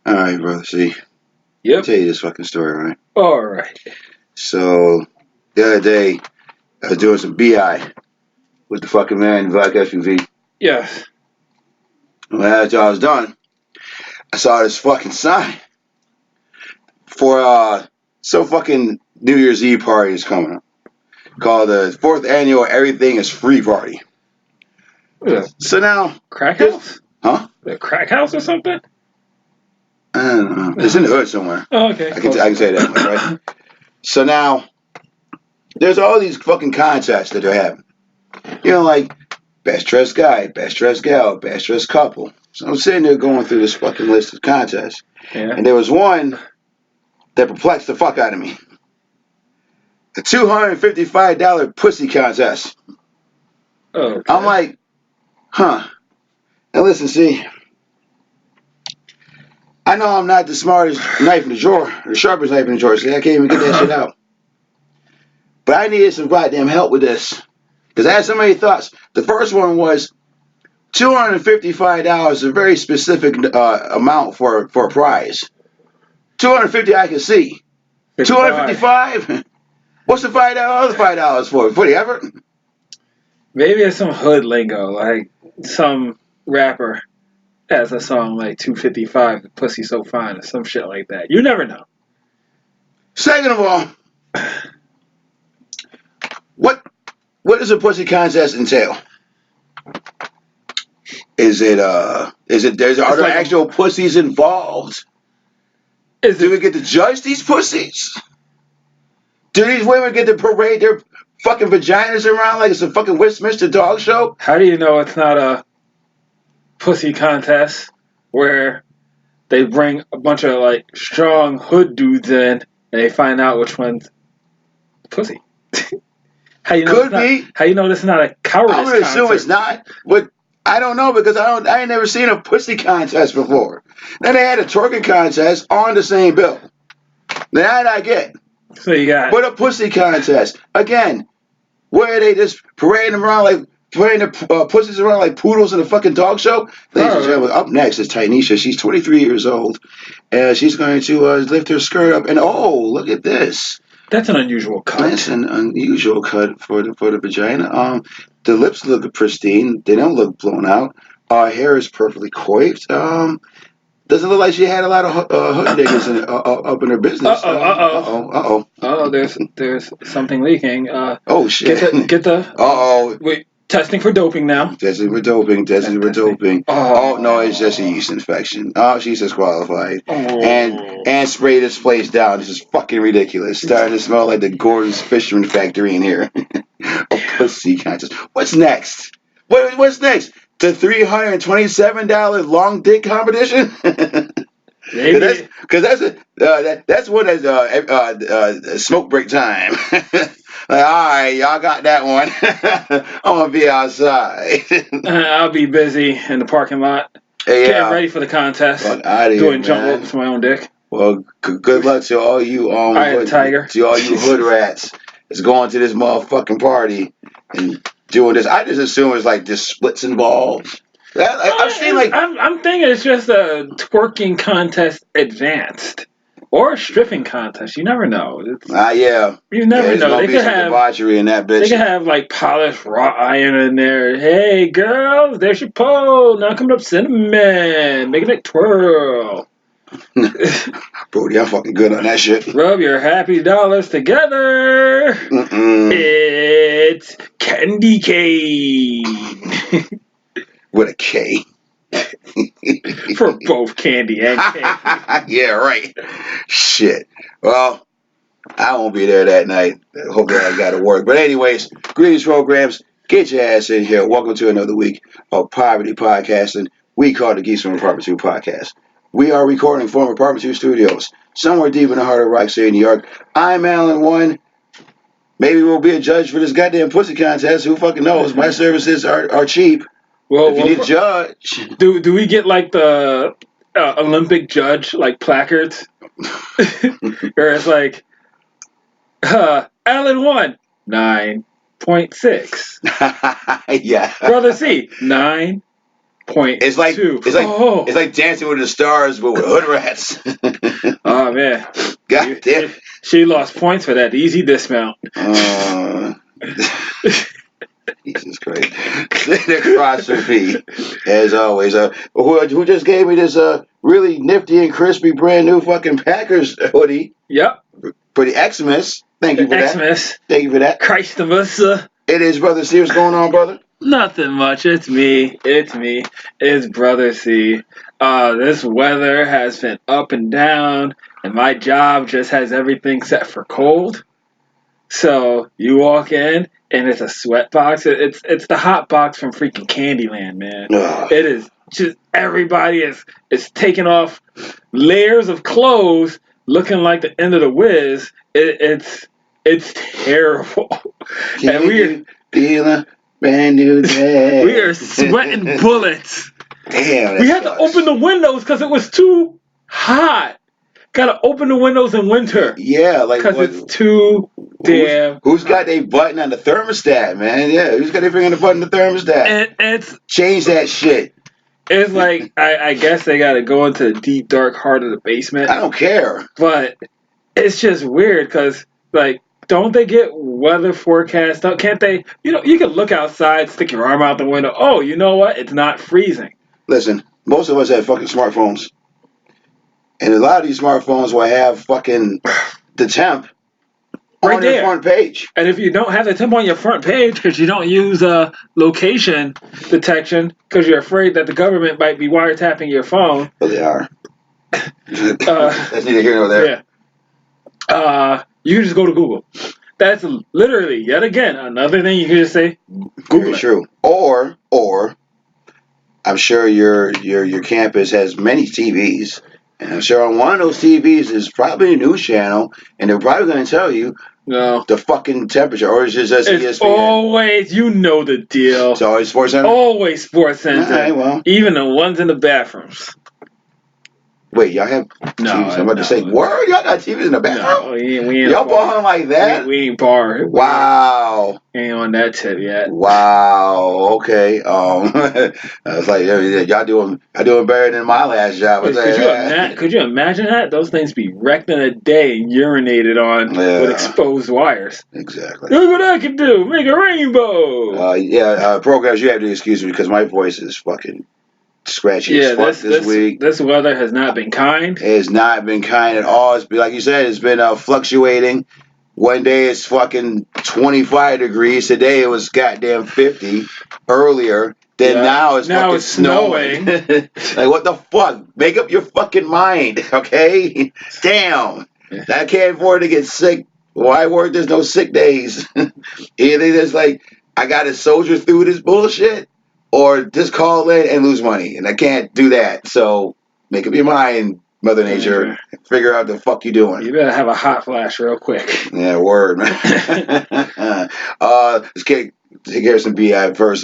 All right, brother. See, I'll Yep. tell you this fucking story, right? All right. So the other day, I was doing some BI with the fucking man in the black SUV. Yes. When after I was done, I saw this fucking sign for some fucking New Year's Eve party is coming up called the fourth annual Everything is Free party. What is that? So now, Crack house? huh? A crack house or something? I don't know. It's in the hood somewhere. Oh, okay. I can say that much, right? So now, there's all these fucking contests that they're having. You know, like best dressed guy, best dressed gal, best dressed couple. So I'm sitting there going through this fucking list of contests, Yeah. and there was one that perplexed the fuck out of me. The $255 pussy contest. Okay. I'm like, huh. Now listen, see, I know I'm not the smartest knife in the drawer, or the sharpest knife in the drawer. See, I can't even get that shit out. But I needed some goddamn help with this. Because I had so many thoughts. The first one was $255 is a very specific amount for a prize. $250 I can see. 55. $255? What's the other $5 for? For the effort? Maybe it's some hood lingo, like some rapper has a song like 255, the pussy so fine, or some shit like that. You never know. Second of all, what does a pussy contest entail? Are there like actual pussies involved? Do we get to judge these pussies? Do these women get to parade their fucking vaginas around like it's a fucking Westminster dog show? How do you know it's not a pussy contest where they bring a bunch of like strong hood dudes in and they find out which one's pussy? How you know Could be. How you know this is not a cowardice I'm gonna assume concert? it's not, but I don't know because I ain't never seen a pussy contest before. Then they had a twerking contest on the same bill. That I get. So you got. But a pussy contest again, where they just parading them around like parading the pussies around like poodles in a fucking dog show. Ladies and gentlemen, up next is Tynesha. She's 23 years old, and she's going to lift her skirt up. And oh, look at this! That's an unusual cut. That's an unusual cut for the vagina. The lips look pristine. They don't look blown out. Hair is perfectly coiffed. Doesn't look like she had a lot of hood niggas up in her business. There's something leaking. Oh shit! Get the. Wait, testing for doping now. Testing for doping. Oh no, it's just a yeast infection. Oh, she's disqualified. Oh. And spray this place down. This is fucking ridiculous. Starting to smell like the Gordon's Fisherman factory in here. A pussy contest. What's next? What's next? The $327 long dick competition? Maybe. Because that's one that's smoke break time. Like, all right, y'all got that one. I'm gonna be outside. I'll be busy in the parking lot. Hey, getting ready for the contest. Fuck out of here, doing man. jump ropes with my own dick. Well, good luck to all you Tiger. to all you hood rats that's going to this motherfucking party and doing this. I just assume it's like just splits involved. I've seen like I'm thinking it's just a twerking contest advanced. Or a stripping contest. You never know. Yeah. You never know. They could have debauchery in that bitch. They could have like polished raw iron in there. Hey girls, there's your pole. Now coming up cinnamon. Making it twirl. Brody, I'm fucking good on that shit. Rub your happy dollars together. It's candy cane. With a K. For both candy and cake. Yeah, right. Shit. Well, I won't be there that night. Hopefully I got to work. But anyways, greetings programs. Get your ass in here. Welcome to another week of Poverty Podcasting. We call it the Geeks From Apt podcast. We are recording from Apartment 2 Studios, somewhere deep in the heart of Rock City, New York. I'm Alan One. Maybe we'll be a judge for this goddamn pussy contest. Who fucking knows? My services are cheap. Well, if you need a judge. Do we get like the Olympic judge like placards? Or it's like Alan won 9.6. Yeah. Brother C 9. point It's like two. it's like Dancing with the Stars, but with hood rats. Oh man, God damn. she lost points for that easy dismount. Jesus Christ. Sit across from me, as always. Who just gave me this really nifty and crispy brand new fucking Packers hoodie Yep. for the Xmas. Thank you for that. Xmas. Thank you for that. Christmas. It is, Brother C. What's going on, brother? Nothing much. It's me. It's Brother C. This weather has been up and down, and my job just has everything set for cold. So you walk in, and it's a sweat box. It's the hot box from freaking Candyland, man. Ugh. It is just everybody is taking off layers of clothes, looking like the end of the whiz. It's terrible, and Can you feel a brand new day? we are sweating bullets. Damn, that We had to sucks. open the windows because it was too hot. Got to open the windows in winter Yeah, like because what? it's too damn. Who's got their button on the thermostat, man? Yeah, who's got their finger on the button on the thermostat? It's Change that shit. like I guess they got to go into the deep dark heart of the basement. I don't care. But it's just weird because like. Don't they get weather forecasts? Can't they? You can look outside, stick your arm out the window. Oh, you know what? It's not freezing. Listen, most of us have fucking smartphones. And a lot of these smartphones will have fucking the temp Right on their there. front page. And if you don't have the temp on your front page because you don't use location detection because you're afraid that the government might be wiretapping your phone. Well, they are. That's neither here nor there. Yeah. You can just go to Google. That's literally, yet again, another thing you can just say, Google Very true. Or I'm sure your campus has many TVs, and I'm sure on one of those TVs is probably a news channel, and they're probably going to tell you No. the fucking temperature, or is it just It's ESPN? always, you know the deal. It's always Sports Center? Always Sports Center. All right, well. Even the ones in the bathrooms. Wait, y'all have No, TVs? I'm about to say, word? Y'all got TVs in the bathroom? No, we ain't Y'all ball home like that? We ain't bar. Wow. Ain't on that tip yet. Wow. Okay. I was like, y'all doing better than my last job. Could you imagine that? Those things be wrecked in a day and urinated on with exposed wires. Exactly. Look what I can do. Make a rainbow. Programs, you have to excuse me because my voice is fucking scratchy as fuck this week. This weather has not been kind. It has not been kind at all. It's been, like you said, it's been fluctuating. One day it's fucking 25 degrees. Today it was goddamn 50 earlier. Then now it's fucking snowing. Like, what the fuck? Make up your fucking mind, okay? Damn. I can't afford to get sick. Why work? There's no sick days. Either there's like, I got to soldier through this bullshit, or just call in and lose money. And I can't do that. So make up your mind, Mother Nature. Figure out the fuck you doing. You better have a hot flash real quick. Yeah, word, man. Let's take care of some BI first.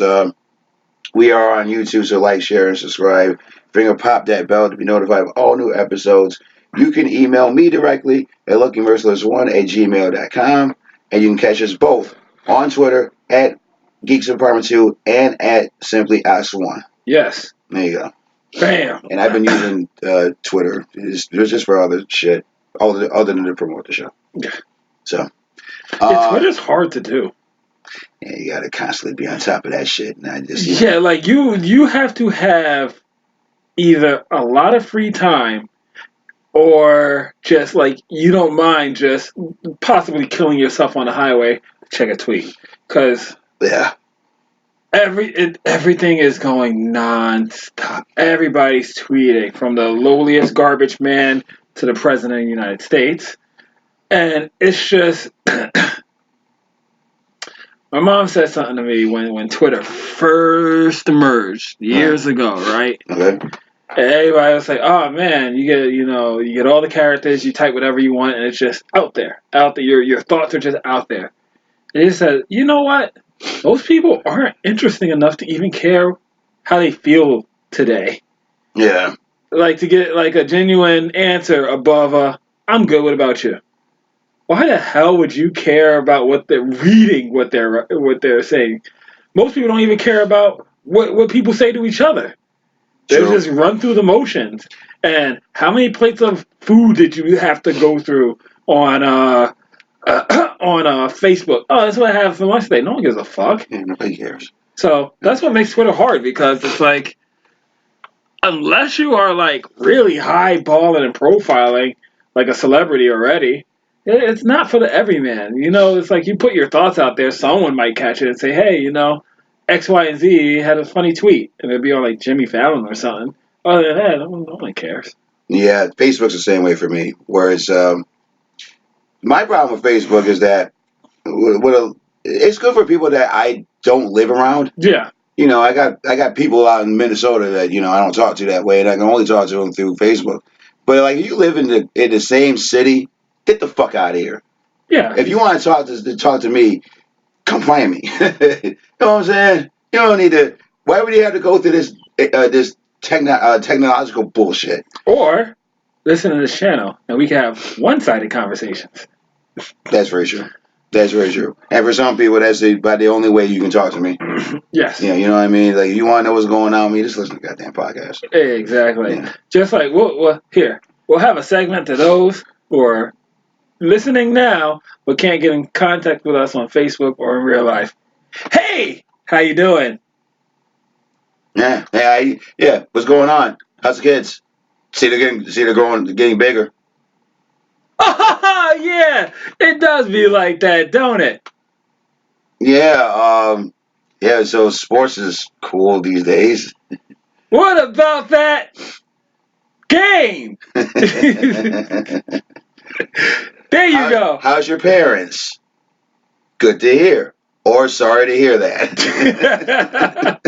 We are on YouTube, so like, share, and subscribe. Finger pop that bell to be notified of all new episodes. You can email me directly at luckymerciless1@gmail.com, and you can catch us both on Twitter at Geeks Apartment 2 and at Simply Ask1. Yes. There you go. Bam. And I've been using Twitter just for other shit, other than to promote the show. Yeah. So. Twitter's hard to do. Yeah, you gotta constantly be on top of that shit. And I just, yeah, like you have to have either a lot of free time or just like you don't mind just possibly killing yourself on the highway. Check a tweet because everything is going non-stop. Everybody's tweeting from the lowliest garbage man to the president of the United States, and it's just. My mom said something to me when Twitter first emerged years ago, right? Okay. And everybody was like, "Oh man, you get all the characters, you type whatever you want, and it's just out there. Your thoughts are just out there." And he said, "You know what? Most people aren't interesting enough to even care how they feel today. Yeah. Like to get like a genuine answer above I'm good. What about you?" Why the hell would you care about what they're reading, what they're saying? Most people don't even care about what people say to each other. They True. just run through the motions. And how many plates of food did you have to go through on Facebook? Oh, that's what I have for lunch today. No one gives a fuck. Yeah, nobody cares. So that's what makes Twitter hard, because it's like, unless you are like really high balling and profiling like a celebrity already, it's not for the everyman. You know, it's like you put your thoughts out there, someone might catch it and say, hey, you know, X, Y, and Z had a funny tweet, and it'd be on like Jimmy Fallon or something. Other than that, no one cares. Yeah, Facebook's the same way for me. Whereas my problem with Facebook is that it's good for people that I don't live around. Yeah. You know, I got people out in Minnesota that I don't talk to that way, and I can only talk to them through Facebook. But like, if you live in the same city, get the fuck out of here. Yeah. If you want to talk to me, come find me. You know what I'm saying? You don't need to. Why would you have to go through this technological bullshit? Or listen to this channel, and we can have one-sided conversations. That's very true. That's very true. And for some people, that's about the only way you can talk to me. Yes. Yeah, you know what I mean? Like, you want to know what's going on with me, just listen to the goddamn podcast. Exactly. Yeah. Just like we'll have a segment to those who are listening now but can't get in contact with us on Facebook or in real life. Hey, how you doing? Yeah. Yeah. What's going on? How's the kids? See, they're getting bigger. Oh yeah, it does be like that, don't it? Yeah. Yeah. So sports is cool these days. What about that game? There you go. How's your parents? Good to hear. Or sorry to hear that.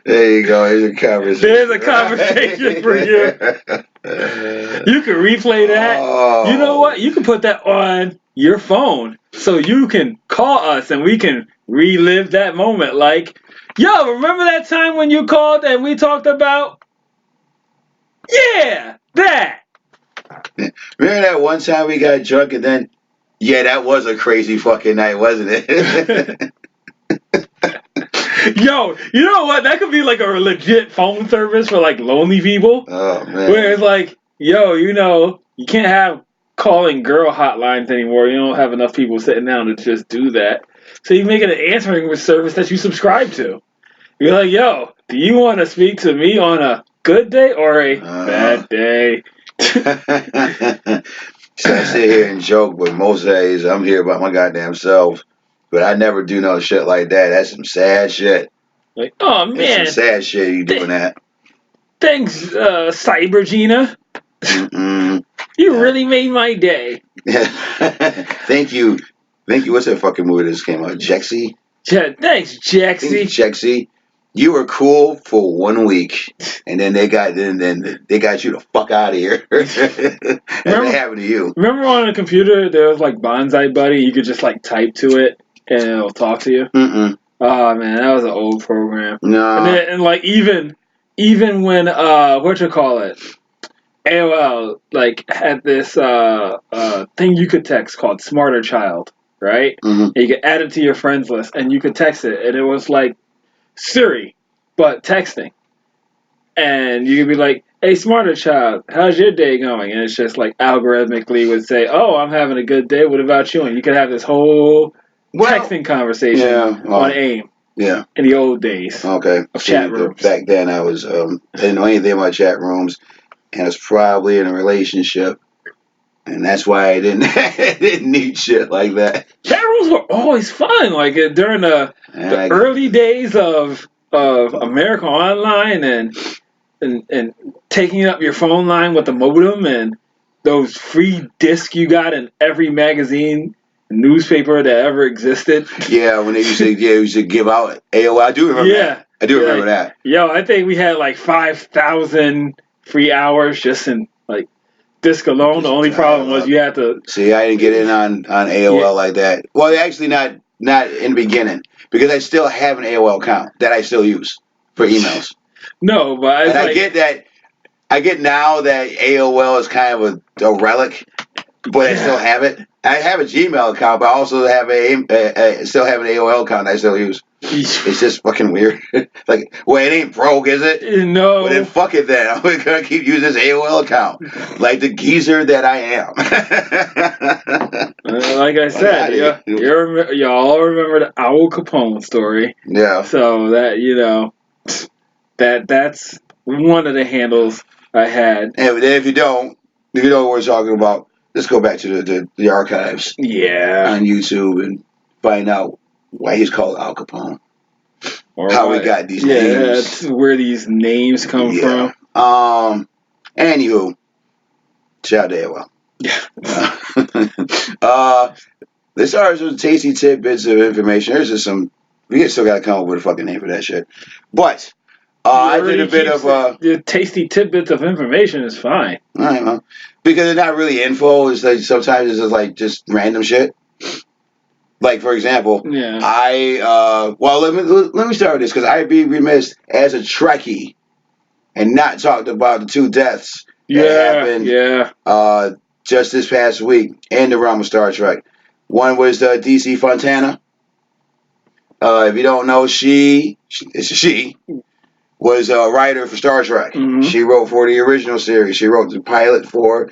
There you go. Here's a conversation. There's a conversation for you. You can replay that. Oh. You know what? You can put that on your phone so you can call us and we can relive that moment. Like, yo, remember that time when you called and we talked about? Yeah, that. Remember that one time we got drunk and then, yeah, that was a crazy fucking night, wasn't it? Yo, you know what? That could be like a legit phone service for like lonely people. Oh, man. Where it's like, yo, you can't have calling girl hotlines anymore. You don't have enough people sitting down to just do that. So you make it an answering service that you subscribe to. You're like, yo, do you want to speak to me on a good day or a bad day? So I sit here and joke, but most days I'm here by my goddamn self. But I never do no shit like that. That's some sad shit. Like, oh man, that's some sad shit. You doing that? Thanks, Cyber Gina. Mm-mm. You really made my day. Thank you. What's that fucking movie that just came out? Jexy? Thanks, Jexy. Jexy. You were cool for 1 week, and then they got you the fuck out of here. That's what happened to you. Remember on a computer there was like Bonsai Buddy? You could just like type to it and it'll talk to you. Mm-mm. Oh man, that was an old program. No. And like even when AOL like had this thing you could text called Smarter Child, right? Mm-hmm. And you could add it to your friends list and you could text it, and it was like Siri, but texting. And you could be like, hey, Smarter Child, how's your day going? And it's just like algorithmically would say, oh, I'm having a good day. What about you? And you could have this whole texting conversation on AIM. Yeah. In the old days. Okay. Of chat rooms. Back then I was didn't know anything about chat rooms, and I was probably in a relationship. And that's why I didn't need shit like that. Chat rooms were always fun. Like during the early days of America Online and taking up your phone line with the modem and those free discs you got in every magazine, newspaper that ever existed. Yeah, when they used to give out AOL. I do remember that. I do remember that. Yo, I think we had like 5,000 free hours just in like disc alone. The only problem was you had to see. I didn't get in on AOL like that. Well, actually, not in the beginning, because I still have an AOL account that I still use for emails. No, but and I get that. I get now that AOL is kind of a relic, but I still have it. I have a Gmail account, but I also have still have an AOL account I still use. It's just fucking weird. Like, well, it ain't broke, is it? No. Well, then fuck it then. I'm gonna keep using this AOL account like the geezer that I am. Like I said, you all remember the Owl Capone story. Yeah. So that that's one of the handles I had. And then if you don't know what we're talking about, let's go back to the archives Yeah. on YouTube and find out why he's called Al Capone. Or how we got these yeah, names. that's where these names come from. Anywho, shout out to AOL. Yeah. Let's start with some tasty tidbits of information. There's just some. We still got to come up with a fucking name for that shit. But I did a bit of the tasty tidbits of information is fine. I don't know, because it's not really info. It's like sometimes it's just like just random shit. Like for example, Yeah. let me start with this because I'd be remiss as a Trekkie and not talked about the two deaths that happened. Yeah. Just this past week in the realm of Star Trek. One was DC Fontana. If you don't know, she was a writer for Star Trek. Mm-hmm. She wrote for the original series. She wrote the pilot for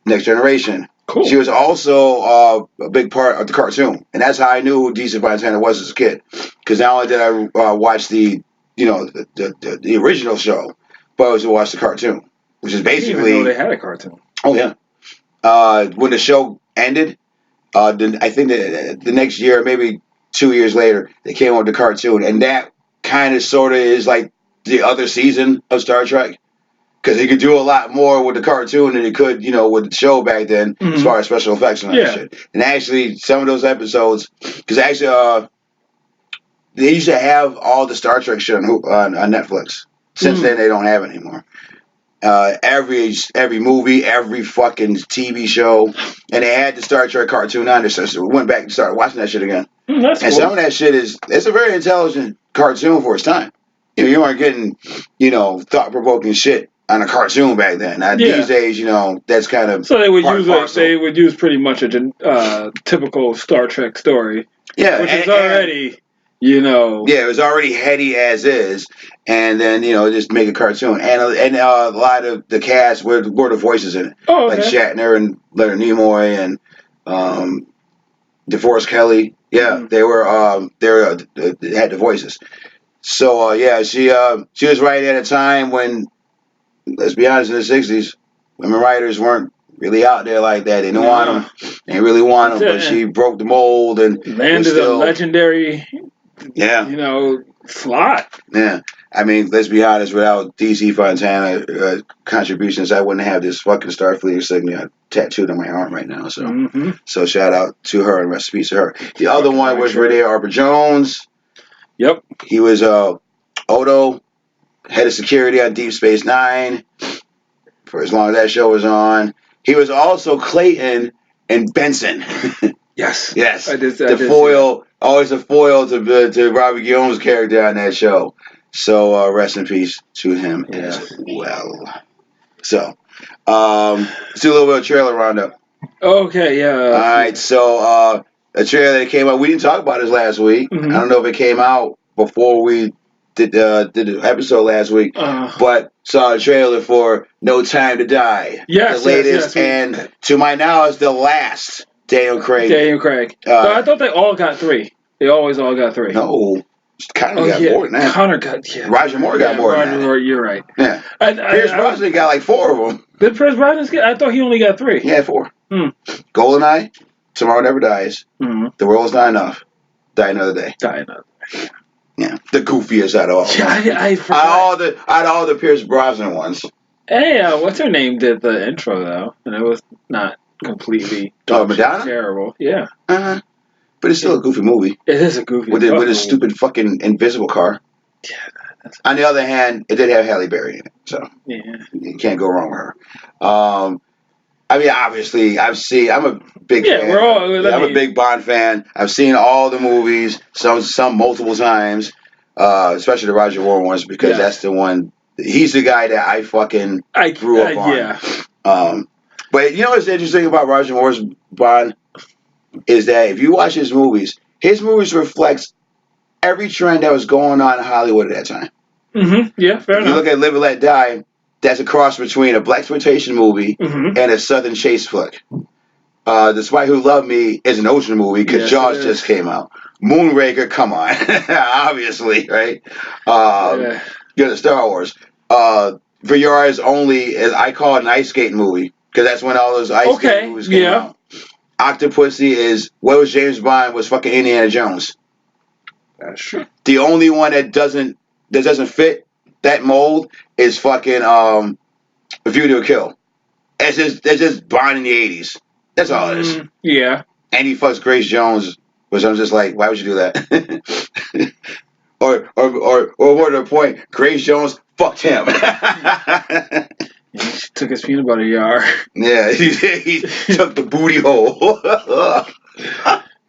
Next Generation. Cool. She was also a big part of the cartoon, and that's how I knew who DC Fontana was as a kid. Because not only did I watch the original show, but I also watched the cartoon, which is basically. I didn't even know they had a cartoon. Oh yeah. When the show ended, I think the next year, maybe 2 years later, they came out with the cartoon, and that kind of sort of is like the other season of Star Trek. Because he could do a lot more with the cartoon than he could, with the show back then, as far as special effects and that shit. And actually, some of those episodes, because actually, they used to have all the Star Trek shit on Netflix. Since then, they don't have it anymore. Every movie, every fucking TV show, and they had the Star Trek cartoon on there, so we went back and started watching that shit again. That's and cool. Some of that shit it's a very intelligent cartoon for its time. You weren't getting, thought-provoking shit on a cartoon back then. These days, that's kind of so they would use pretty much a typical Star Trek story. Yeah, which is already. Yeah, it was already heady as is, and then just make a cartoon, and a lot of the cast were the voices in it, like Shatner and Leonard Nimoy and DeForest Kelly. Yeah, they had the voices. So she was right at a time when, let's be honest, in the '60s, women writers weren't really out there like that. They didn't want them. They didn't really want them, but she broke the mold and landed a legendary. Yeah. Slot. Yeah. I mean, let's be honest, without DC Fontana contributions, I wouldn't have this fucking Starfleet insignia tattooed on my arm right now. So shout out to her and rest in peace to her. The other one was Renee Arbor Jones. Yep. He was Odo, head of security on Deep Space Nine for as long as that show was on. He was also Clayton and Benson. Yes. Yes. Always a foil to Robert Guillaume's character on that show. So rest in peace to him as well. So let's do a little bit of trailer roundup. Okay, yeah. All right, so a trailer that came out, we didn't talk about this last week. I don't know if it came out before we did the episode last week, but saw a trailer for No Time to Die. Yes, the latest, and to my knowledge, the last Daniel Craig. I thought they all got 3. They always all got 3. No. Connor got more than that. Connor got, Roger Moore got more than that. You're right. Yeah. Pierce Brosnan got like 4 of them. Did Pierce Brosnan get? I thought he only got 3. He had 4. GoldenEye, Tomorrow Never Dies, The World Is Not Enough, Die Another Day. Yeah, the goofiest out of all. Yeah, I forgot. Out of all the Pierce Brosnan ones. Hey, what's her name did the intro though, and it was not completely Madonna? terrible. Yeah. But it's still a goofy movie. It is a goofy movie. With a stupid fucking invisible car. Yeah. On the other hand, it did have Halle Berry in it, so you can't go wrong with her. I mean, obviously, I'm a big fan. I'm a big Bond fan. I've seen all the movies, some multiple times, especially the Roger Moore ones, because that's the one. He's the guy that I grew up on. Yeah. But you know what's interesting about Roger Moore's Bond is that if you watch his movies reflects every trend that was going on in Hollywood at that time. Yeah, fair If you enough. look at Live and Let Die, that's a cross between a blaxploitation movie and a Southern chase flick. The Spy Who Loved Me is an ocean movie because Yes, Jaws it just is. came out. Moonraker, come on, obviously, right? Yeah. You're the Star Wars. For Your Eyes Only, as I call it, an ice skating movie because that's when all those ice skating Okay, movies came yeah, out. Octopussy is what was James Bond was fucking Indiana Jones. that's true. The only one that doesn't fit that mold is fucking View to a Kill. It's just Bond in the '80s. That's all it is. Yeah. And he fucks Grace Jones, which I'm just like, why would you do that? or more to the point, Grace Jones fucked him. He took his peanut butter jar. Yeah, he took the booty hole.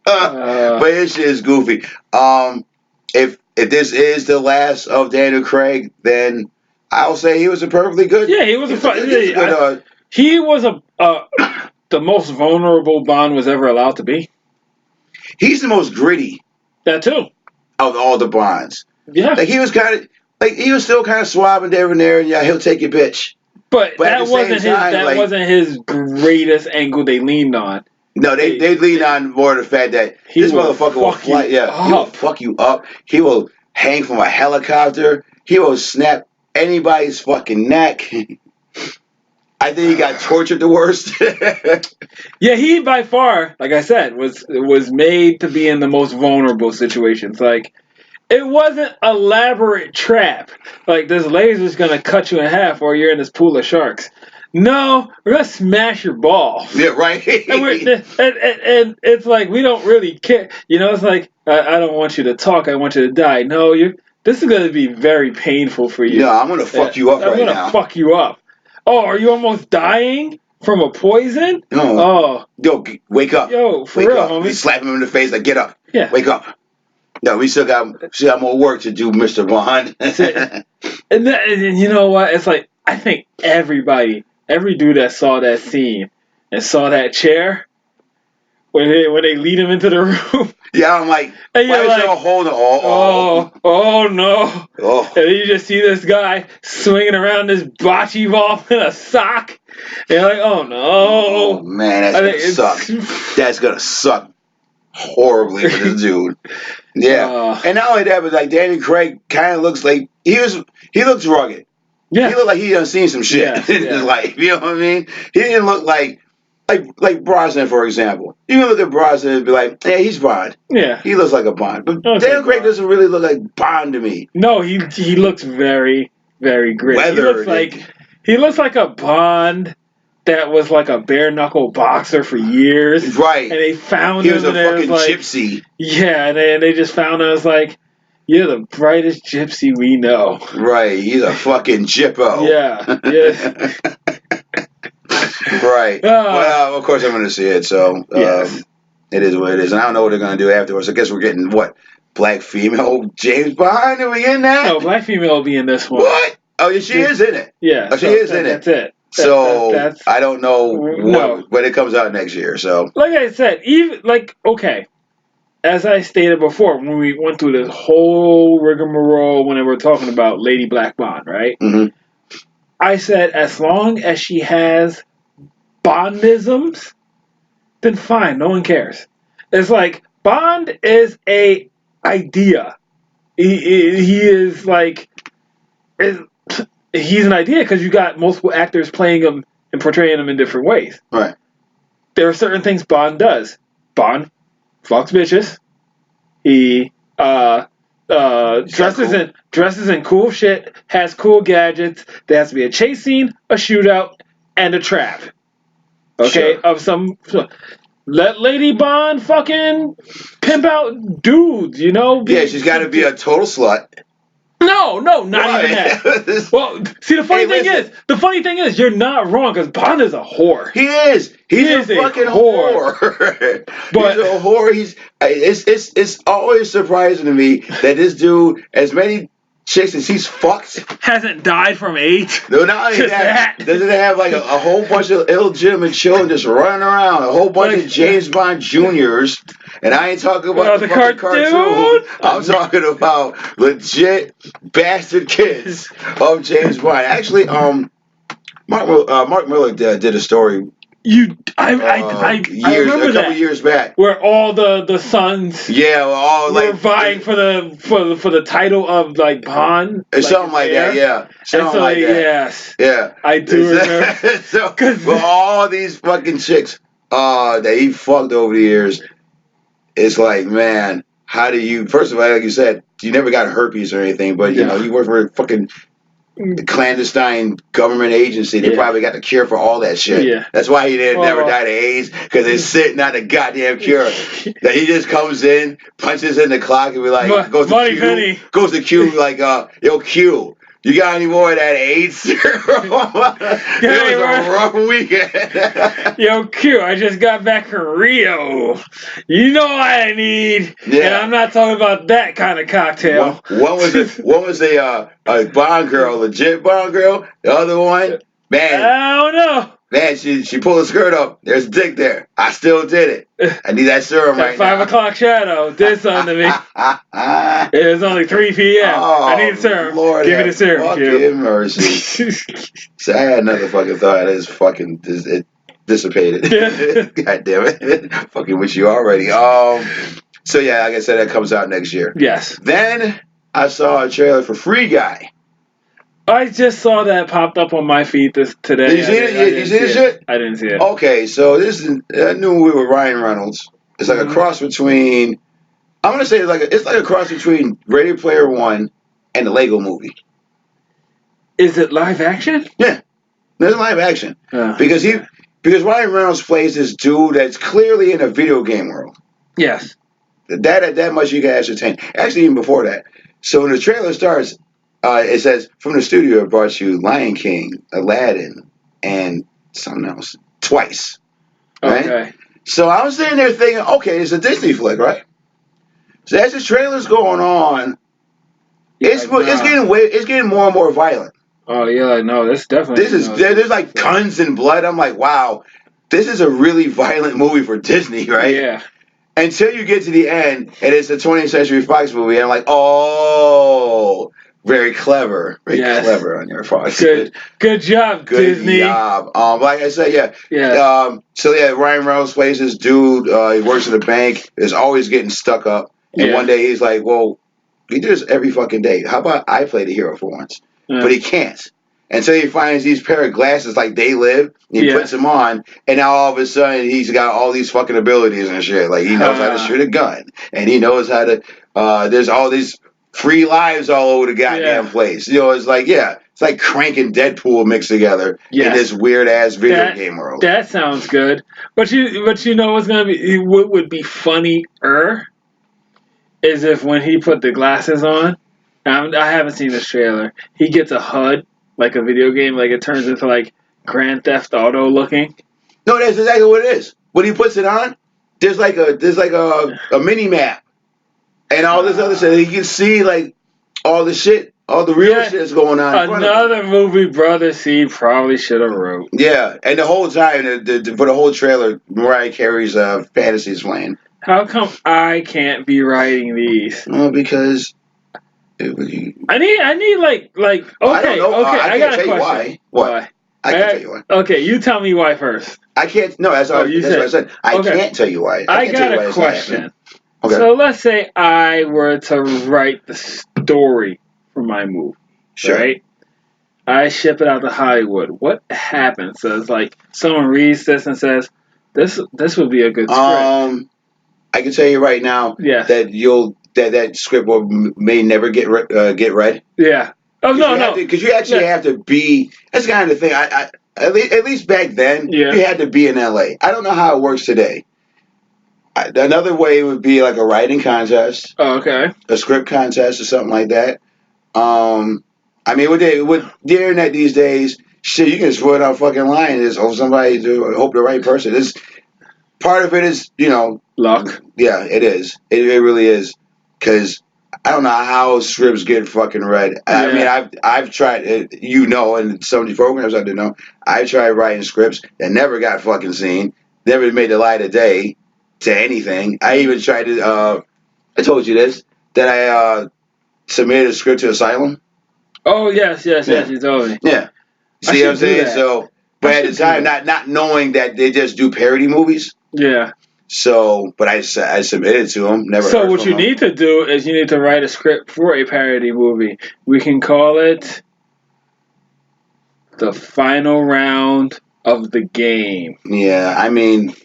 But his shit is goofy. If this is the last of Daniel Craig, then I'll say he was a perfectly good. Yeah, he was a fun. He was the most vulnerable Bond was ever allowed to be. He's the most gritty That too. of all the Bonds. Yeah. Like he was still kind of swabbing there and there, and yeah, he'll take your bitch. But But at that the wasn't same time, that like, wasn't his greatest angle they leaned on. no, they lean on more the fact that this motherfucker will fly. Yeah, he will fuck you up. He will hang from a helicopter. He will snap anybody's fucking neck. I think he got tortured the worst. Yeah, he by far, like I said, was made to be in the most vulnerable situations. Like it wasn't elaborate trap. Like this laser's gonna cut you in half, or you're in this pool of sharks. No, we're gonna smash your balls. Yeah, right. And it's like we don't really care. You know, it's like I don't want you to talk. I want you to die. No, this is gonna be very painful for you. No, I'm gonna fuck you up right now. I'm gonna fuck you up. Oh, are you almost dying from a poison? No. Oh, yo, wake up. Yo, for wake real, up. homie. You slap him in the face like, get up. Yeah. Wake up. No, we still got more work to do, Mr. Bond. and you know what? It's like I think every dude that saw that scene and saw that chair when they lead him into the room. Yeah, I'm like, why is y'all holding? Oh no! Oh. And then you just see this guy swinging around this bocce ball in a sock. And you're like, oh no! Oh man, that's gonna suck. That's gonna suck horribly for this dude. Yeah, and not only that, but like Daniel Craig kind of looks like he looks rugged. Yeah, he looked like he done seen some shit in his life. You know what I mean? He didn't look like Brosnan, for example. You can look at Brosnan and be like, yeah, he's Bond. Yeah, he looks like a Bond. But Daniel Craig doesn't really look like Bond to me. No, he looks very, very gritty. He looks like a Bond that was like a bare knuckle boxer for years. Right. And they found him. He was a fucking gypsy. Yeah, and they just found him. I was like, you're the brightest gypsy we know. Right. He's a fucking gyppo. Yeah. Right. Well, of course I'm going to see it. So yes. It is what it is. And I don't know what they're going to do afterwards. I guess we're getting what? Black female James Bond? Are we in that? No, black female will be in this one. What? Oh, yeah, she is in it. Yeah. Oh, she is in it. That's it. So I don't know when it comes out next year. So like I said, okay, as I stated before, when we went through this whole rigmarole when we were talking about Lady Black Bond, right? Mm-hmm. I said as long as she has Bondisms, then fine, no one cares. It's like Bond is a idea. He is like. He's an idea because you got multiple actors playing him and portraying him in different ways. Right. There are certain things Bond does. Bond fucks bitches. He dresses in cool shit, has cool gadgets. There has to be a chase scene, a shootout, and a trap. Okay, sure. Of some. Let Lady Bond fucking pimp out dudes, you know? Yeah, she's got to be a total slut. No, not even that. Well, see, the funny thing is, you're not wrong because Bond is a whore. He is. He's a fucking whore. But he's a whore. It's always surprising to me that this dude, as many chicks and she's fucked. Hasn't died from AIDS. No, not only Just that, that. doesn't it have like a whole bunch of illegitimate children just running around, a whole bunch Like- of James Bond Juniors, and I ain't talking about the the fucking cartoon. I'm cartoon? talking about legit bastard kids of James Bond. Actually, Mark Miller did a story I remember a couple that. years back. Where all the sons Yeah, well, all were like vying for the title of like Bond, or something like that. Yeah, and something so like that. yes, Yeah, I do remember. So, well, all these fucking chicks that he fucked over the years, it's like, man, how do you? First of all, like you said, you never got herpes or anything, but you know, you work for a fucking clandestine government agency. They probably got the cure for all that shit. Yeah. That's why he didn't never died of AIDS, because they're sitting on the goddamn cure. That he just comes in, punches in the clock, and be like, goes to Q, Penny. goes to Q like, yo, Q. You got any more of that AIDS? It was a rough weekend. Yo, Q, I just got back from Rio. You know what I need. Yeah. And I'm not talking about that kind of cocktail. One was a Bond girl, legit Bond girl. The other one, man, I don't know. man, she pulled her skirt up. There's a dick there. I still did it. I need that serum That right 5 now. o'clock shadow did something to me. It was only 3 p.m. Oh, I need a serum. Lord, Give me the serum, fucking Q. mercy. So I had another fucking thought. It dissipated. God damn it. Fucking wish you already. So yeah, like I said, that comes out next year. Yes. Then I saw a trailer for Free Guy. I just saw that popped up on my feed today. Did you see it? You see this shit? I didn't see it. Okay, so this is a new movie with Ryan Reynolds. It's like a cross between. I'm gonna say it's like a cross between Ready Player One and the Lego Movie. Is it live action? Yeah, there's live action because Ryan Reynolds plays this dude that's clearly in a video game world. Yes. That much you can ascertain. Actually, even before that. So when the trailer starts, it says from the studio it brought you Lion King, Aladdin, and something else twice. Right? Okay. So I was sitting there thinking, okay, it's a Disney flick, right? So as the trailer's going on, it's getting more and more violent. Oh yeah, no, this definitely. There's like guns and blood. I'm like, wow, this is a really violent movie for Disney, right? Yeah. Until you get to the end, and it's a 20th Century Fox movie, and I'm like, oh, very clever, clever on your part. Good job, Disney. Good job. Like I said, yeah. Yeah. So yeah, Ryan Reynolds plays this dude. He works at a bank. Is always getting stuck up. And one day he's like, well, he do this every fucking day. How about I play the hero for once? Yeah. But he can't. Until he finds these pair of glasses like they live, and he puts them on, and now all of a sudden he's got all these fucking abilities and shit. Like he knows how to shoot a gun, and he knows how to. There's all these free lives all over the goddamn place. You know, it's like Crank and Deadpool mixed together in this weird ass video game world. That sounds good, but you know what's gonna be what would be funnier is if when he put the glasses on. I haven't seen this trailer. He gets a HUD like a video game, like it turns into like Grand Theft Auto looking. No, that's exactly what it is. When he puts it on, there's like a mini map and all this other shit. You can see like all the shit, all the real shit that's going on. Another movie Brother C probably should have wrote. Yeah, and the whole time for the whole trailer, Mariah Carey's fantasy is playing. How come I can't be writing these? Well, because. I need like okay, I don't know. okay. I got a question. Why? What? I can tell you why. Okay, you tell me why first. I can't. No, that's what I said. I can't tell you why. I got a question. Okay. So let's say I were to write the story for my movie. Sure. Right? I ship it out to Hollywood. What happens? So it's like someone reads this and says, "This would be a good script." I can tell you right now that that script may never get read. Yeah. Oh no. Because you actually have to be. That's kind of the thing. At least back then, you had to be in LA. I don't know how it works today. Another way would be like a writing contest. Oh, okay. A script contest or something like that. I mean, with the internet these days, shit, you can just put it on fucking line and just hope the right person. Part of it is, luck. Yeah, it is. It really is. Because I don't know how scripts get fucking read. I mean, Yeah. I've tried, and some of these programs I didn't know. I tried writing scripts that never got fucking seen, never made the light of day to anything. I even tried to. I told you this that I submitted a script to Asylum. Oh yes, Yeah, you told me. yeah. I See what I'm should do saying? that. So, I but at the should do time, that. not knowing that they just do parody movies. Yeah. So, but I submitted to them. Never So heard what from you them. need to do is you need to write a script for a parody movie. We can call it The Final Round of the Game. Yeah, I mean,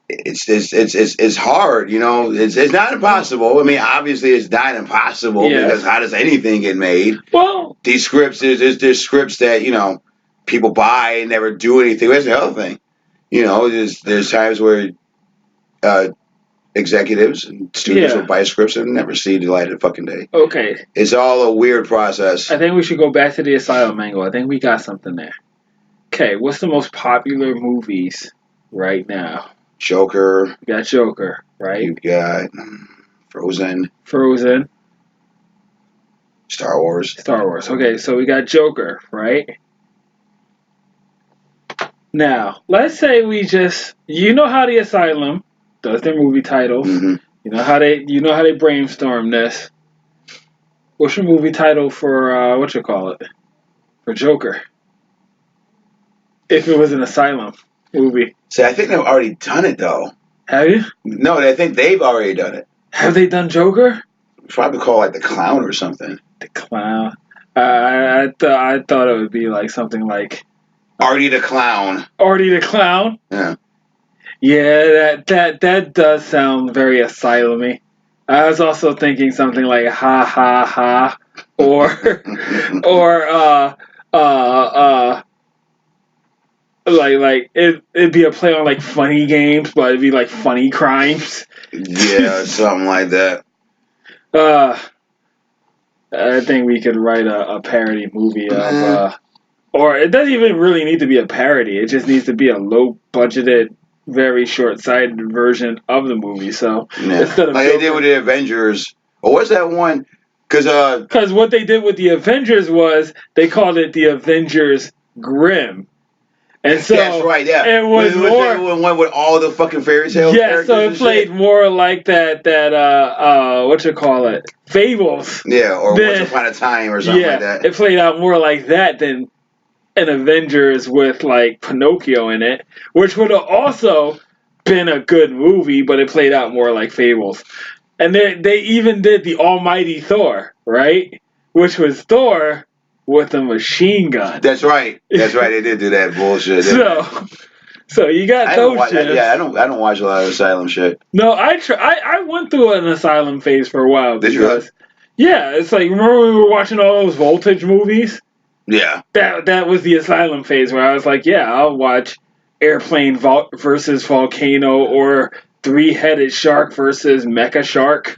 it's hard, It's not impossible. I mean, obviously, it's not impossible because Yes. how does anything get made? Well, These scripts, there's scripts that people buy and never do anything. That's the other thing. There's times where uh, executives and studios will yeah. buy scripts and never see the light of the fucking day. Okay. It's all a weird process. I think we should go back to the Asylum angle. I think we got something there. Okay, what's the most popular movies right now? Joker, You got Joker, right? you got Frozen, Frozen, Star Wars. Star Wars. Okay, so we got Joker, right? Now, let's say we just how the Asylum does their movie titles. Mm-hmm. You know how they brainstorm this. What's your movie title for what you call it? For Joker. If it was an Asylum movie. See, I think they've already done it though. Have you? No, I think they've already done it. Have they done Joker? It's probably called like the Clown or something. The Clown. I thought it would be like something like Artie the Clown. Artie the Clown. Yeah. Yeah, that does sound very Asylum-y. I was also thinking something like ha ha ha, or or like it'd be a play on like funny games, but it'd be like funny crimes. Yeah, something like that. uh, I think we could write a parody movie of or it doesn't even really need to be a parody. It just needs to be a low budgeted, very short sighted version of the movie. So Yeah. instead of Like they did with the Avengers. Or what's that one? because what they did with the Avengers was they called it the Avengers Grimm, and so that's right, yeah. it was Was more. that one with all the fucking fairy tale Yeah, characters so it and played shit? more like that what you call it, Fables. Yeah, or Once Than, Upon a Time or something like yeah, that. it played out more like that than an Avengers with like Pinocchio in it, which would have also been a good movie, but it played out more like Fables. And they even did the Almighty Thor, right? Which was Thor with a machine gun. That's right. That's right. They did do that bullshit. So you got I don't those watch. shifts. Yeah, I don't watch a lot of Asylum shit. No, I went through an Asylum phase for a while Did you really? because yeah, it's like remember we were watching all those Voltage movies? Yeah. That was the Asylum phase where I was like, yeah, I'll watch Airplane versus Volcano or Three-Headed Shark versus Mecha Shark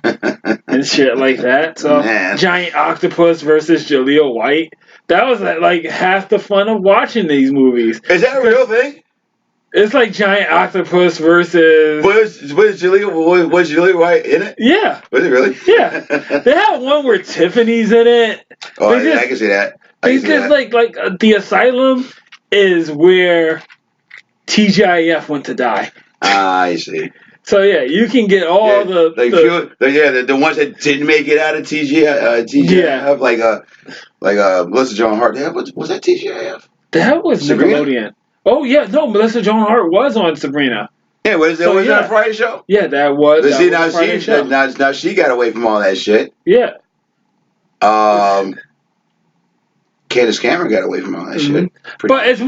and shit like that. So Man. Giant Octopus versus Jaleel White. That was like half the fun of watching these movies. Is that a real thing? It's like Giant Octopus versus. Was Julie White in it? Yeah. Was it really? Yeah. They had one where Tiffany's in it. Oh, I can see that. Because like the Asylum is where TGIF went to die. I see. So yeah, you can get all the ones that didn't make it out of TGIF, like Melissa Joan Hart. Was that TGIF? That was Sabrina? Nickelodeon. Oh yeah, no, Melissa Joan Hart was on Sabrina. Yeah, was that a Friday show? Yeah, that was a Friday show. Now she got away from all that shit. Yeah. Candace Cameron got away from all that shit. But it's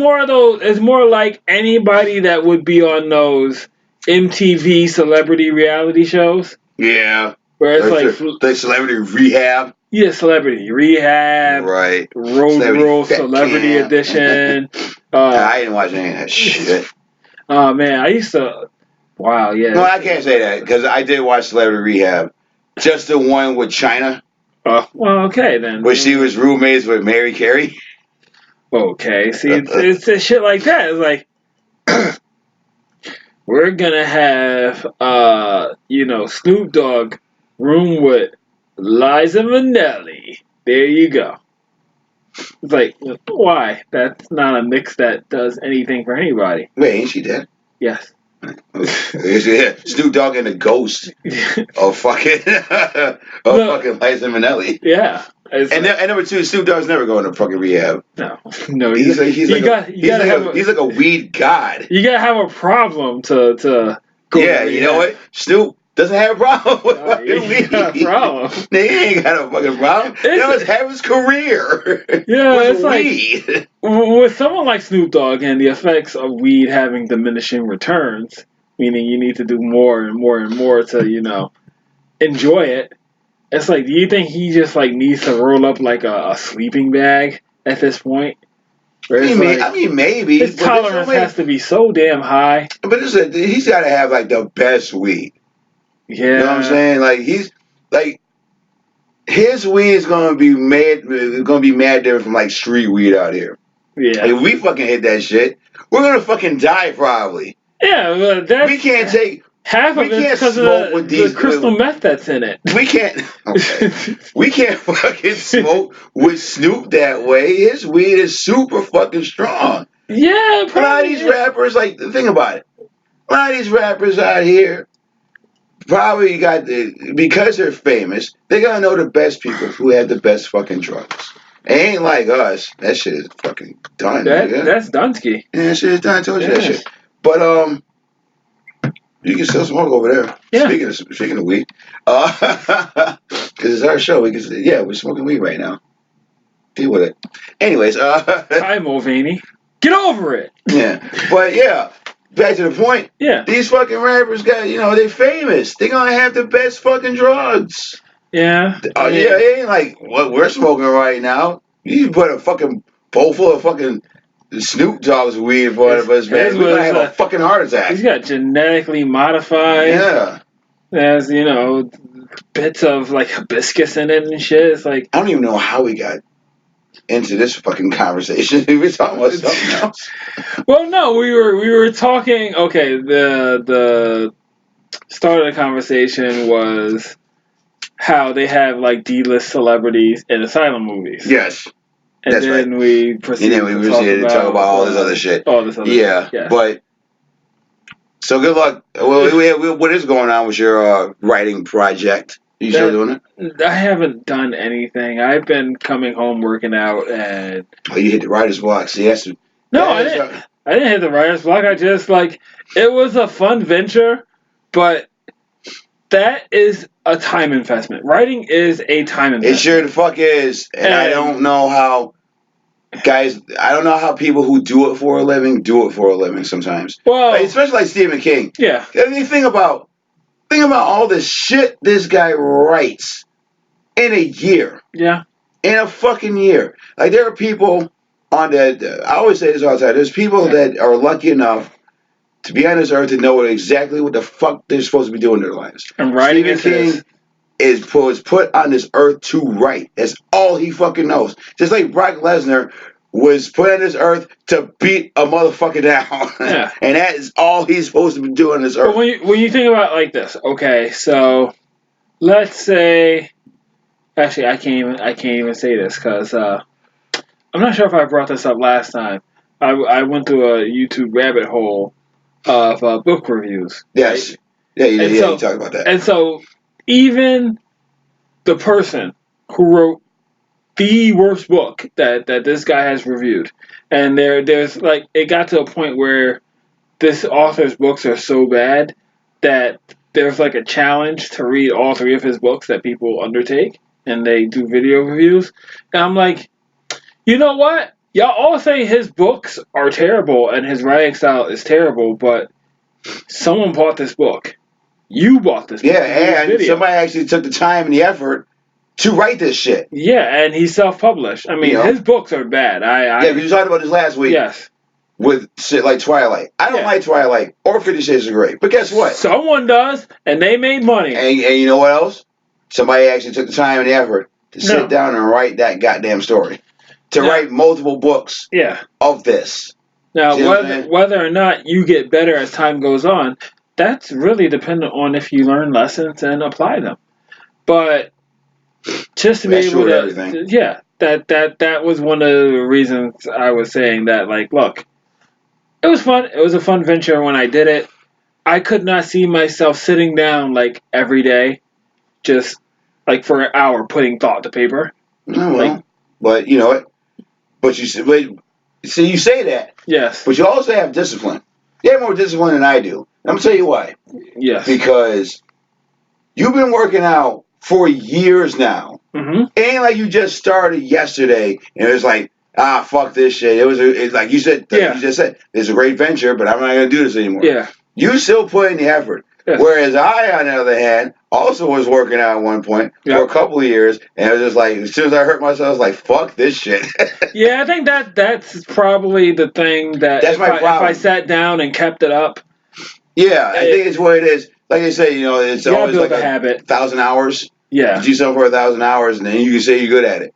more like anybody that would be on those MTV celebrity reality shows. Yeah. Where it's like Celebrity Rehab. Yeah, Celebrity Rehab. Right. Road Rule Celebrity Edition. I didn't watch any of that shit. Oh man, I used to. Wow, yeah. No, I can't say that because I did watch Celebrity Rehab. Just the one with China. Well, okay then. Where she was roommates with Mary Carey. Okay, see, it's shit like that. It's like we're gonna have Snoop Dogg room with Liza Minnelli. There you go. It's like, why? That's not a mix that does anything for anybody. Wait, ain't she dead? Yes. Yeah, Snoop Dogg and the ghost of fucking Liza Minnelli. Yeah. And number two, Snoop Dogg's never going to fucking rehab. No. He's He's like a weed god. You gotta have a problem to go. Yeah, you know what? Snoop doesn't have a problem with fucking weed. Got a problem. They ain't got a fucking problem. That was half his career. Yeah, was it's weed. Like with someone like Snoop Dogg and the effects of weed having diminishing returns, meaning you need to do more and more and more to enjoy it. It's like, do you think he just like needs to roll up like a sleeping bag at this point? I mean, maybe. His tolerance has to be so damn high. But he's got to have like the best weed. Yeah. You know what I'm saying? Like he's like his weed is gonna be mad different from like street weed out here. Yeah. If we fucking hit that shit, we're gonna fucking die probably. Yeah, but we can't take half of it because of the crystal meth that's in it. We can't. Okay. We can't fucking smoke with Snoop that way. His weed is super fucking strong. Yeah, a lot of these rappers, like, think about it. A lot of these rappers out here probably because they're famous, they gotta know the best people who have the best fucking drugs. It ain't like us. That shit is fucking done. That's Dunsky. Yeah, that shit is done. I told you that shit. But you can still smoke over there. Yeah. Speaking of weed, because it's our show. We're smoking weed right now. Deal with it. Anyways, hi Mulvaney. Get over it. Yeah, but yeah. Back to the point. Yeah. These fucking rappers they're famous. They're gonna have the best fucking drugs. Yeah. Yeah, it ain't like what we're smoking right now. You put a fucking bowl full of fucking Snoop Dogg's weed in front of us, man. We're gonna have a fucking heart attack. He's got genetically modified. Yeah. There's, bits of like hibiscus in it and shit. It's like, I don't even know how we got into this fucking conversation. We were talking about something else. Well, no, we were talking. Okay, the start of the conversation was how they have like D-list celebrities in asylum movies. Yes. And that's then right. we proceeded to talk about all this other shit. All this other shit. Yeah. But so good luck. Well, what is going on with your writing project? You still doing it? I haven't done anything. I've been coming home working out and. Oh, you hit the writer's block. See, that's. No, I didn't. I didn't hit the writer's block. I just it was a fun venture, but that is a time investment. Writing is a time investment. It sure the fuck is, and I don't know how. Guys, I don't know how people who do it for a living do it for a living sometimes. Well, especially like Stephen King. Yeah. I mean, think about all the shit this guy writes in a year. Yeah. In a fucking year. Like, there are people on that. I always say this all the time. There's people that are lucky enough to be on this earth to know exactly what the fuck they're supposed to be doing in their lives. And writing Stephen King was put on this earth to write. That's all he fucking knows. Just like Brock Lesnar was put on this earth to beat a motherfucker down. Yeah. And that is all he's supposed to be doing on this earth. But when you think about it like this, okay, so let's say, actually, I can't even say this because I'm not sure if I brought this up last time. I went through a YouTube rabbit hole of book reviews. Yes. Right? Yeah, you talk about that. And so even the person who wrote the worst book that this guy has reviewed, and there's it got to a point where this author's books are so bad that there's a challenge to read all three of his books that people undertake, and they do video reviews. And I'm like, you know what? Y'all all say his books are terrible and his writing style is terrible, but someone bought this book. You bought this book. Yeah, and somebody actually took the time and the effort to write this shit. Yeah, and he's self-published. I mean, his books are bad. Yeah, we talked about this last week. Yes. With shit like Twilight. I don't like Twilight or 50 Shades of Grey. But guess what? Someone does, and they made money. And you know what else? Somebody actually took the time and the effort to sit down and write that goddamn story. To write multiple books of this. Now, whether or not you get better as time goes on, that's really dependent on if you learn lessons and apply them. But Just to be That's true able with to, everything. yeah, that was one of the reasons I was saying that. Like, look, it was fun. It was a fun venture when I did it. I could not see myself sitting down like every day, just like for an hour putting thought to paper. No, Like, well, but you know what? But see, you say that, yes, but you also have discipline. You have more discipline than I do. And I'm gonna tell you why. yes, Because you've been working out for years now. mm-hmm. It ain't like you just started yesterday and it was like, fuck this shit. It's like you said, like you Yeah, just said, it's a great venture, but I'm not gonna do this anymore. yeah, You still put in the effort. yes, Whereas I, on the other hand, also was working out at one point for a yep. couple of years, and it was just like, as soon as I hurt myself, I was like, fuck this shit. Yeah, I think that's probably the thing that That's my if I problem. sat down and kept it up, Yeah, I think it's it, what it is. Like I say, it's you gotta always build like a a habit. 1,000 hours. You Yeah, do something for 1,000 hours, and then you can say you're good at it.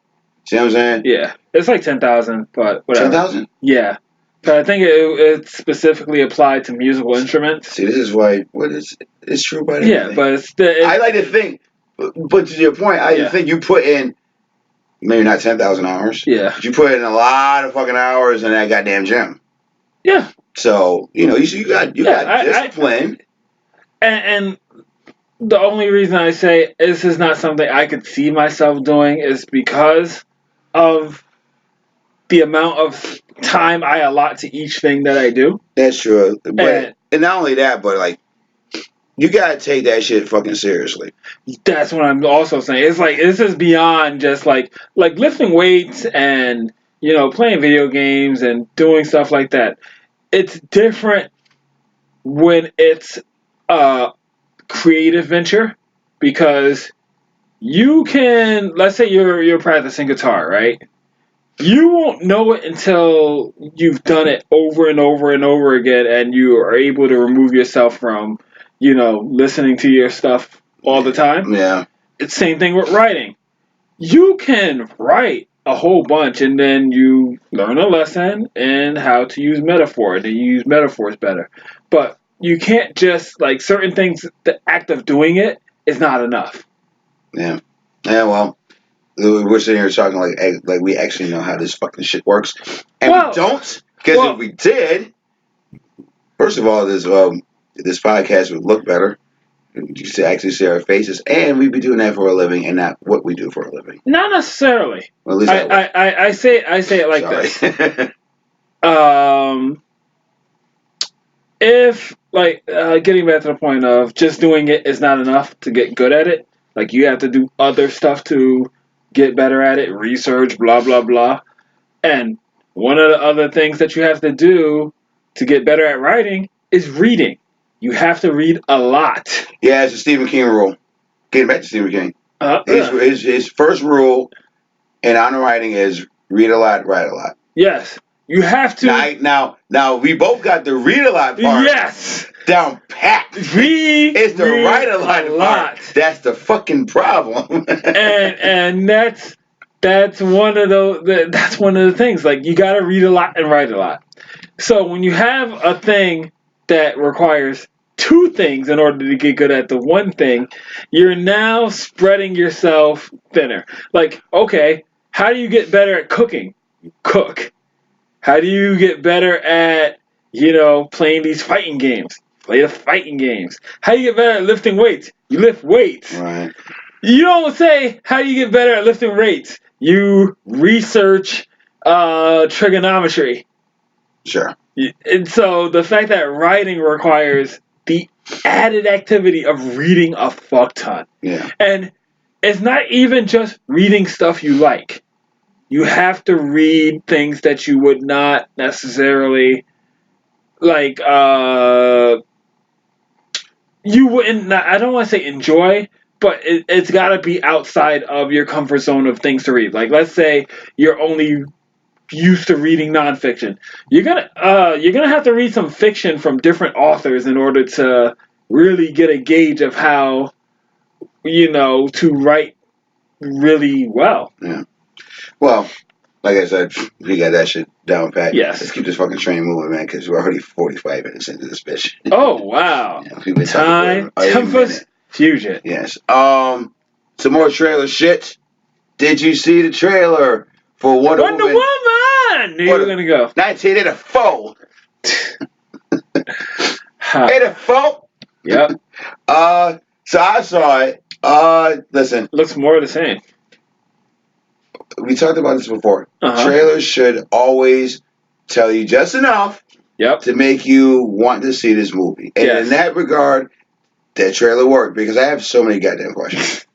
See what I'm saying? yeah. It's like 10,000, but Ten whatever. thousand. Yeah, but I think it's specifically applied to musical instruments. See, this is why it's true about Yeah, everything. but I like to think, but to your point, I like to yeah, think you put in maybe not 10,000 hours, yeah, but you put in a lot of fucking hours in that goddamn gym. yeah, So you got yeah. discipline. And the only reason I say this is not something I could see myself doing is because of the amount of time I allot to each thing that I do. That's true. But And and not only that, but like you gotta take that shit fucking seriously. that's what I'm also saying. It's like this is beyond just like lifting weights and playing video games and doing stuff like that. It's different when it's a creative venture because you can, let's say you're practicing guitar, right? You won't know it until you've done it over and over and over again and you are able to remove yourself from listening to your stuff all the time. Yeah. It's the same thing with writing. You can write a whole bunch and then you learn a lesson and how to use metaphor and you use metaphors better. But you can't just like certain things, the act of doing it is not enough. Yeah. Yeah. Well, we're sitting here talking like we actually know how this fucking shit works, and we Well, don't. Because if well, we did, first of all, this podcast would look better. You should actually see our faces, and we'd be doing that for a living, and not what we do for a living. not necessarily. Well, at least I, I would. I, I, I say it like Sorry. this. Um, if like getting back to the point of just doing it is not enough to get good at it. Like you have to do other stuff to get better at it, research, blah blah blah. And one of the other things that you have to do to get better at writing is reading. You have to read a lot. Yeah, it's a Stephen King rule. Getting back to Stephen King, Uh, his uh, his his first rule in honor writing is read a lot, write a lot. yes, you have to. Now, we both got the read a lot part Yes, down pat. It's the read write a a lot part lot. that's the fucking problem. And that's one of the things. Like you got to read a lot and write a lot. So when you have a thing that requires two things in order to get good at the one thing, you're now spreading yourself thinner. Like, okay, how do you get better at cooking? Cook. How do you get better at, playing these fighting games? Play the fighting games. How do you get better at lifting weights? You lift weights. Right. You don't say, how do you get better at lifting weights? You research trigonometry. Sure. And so the fact that writing requires the added activity of reading a fuck ton. Yeah. And it's not even just reading stuff you like. You have to read things that you would not necessarily like you wouldn't I don't want to say enjoy, but it's got to be outside of your comfort zone of things to read. Like let's say you're only used to reading nonfiction. You're gonna have to read some fiction from different authors in order to really get a gauge of how to write really well. Yeah. Well, like I said, we got that shit down pat. Let's Yes. keep this fucking train moving, man, because we're already 45 minutes into this bitch. Oh wow. Yeah, we've been talking Time for a Tempest minute. Fusion. Yes. Some more trailer shit. Did you see the trailer for Wonder Woman? Woman! You were going to go. 1984. Ha. 84. Yep. So I saw it. Listen, Looks more the same. we talked about this before. Uh-huh. Trailers should always tell you just enough Yep. to make you want to see this movie. And Yes. in that regard, that trailer worked because I have so many goddamn questions.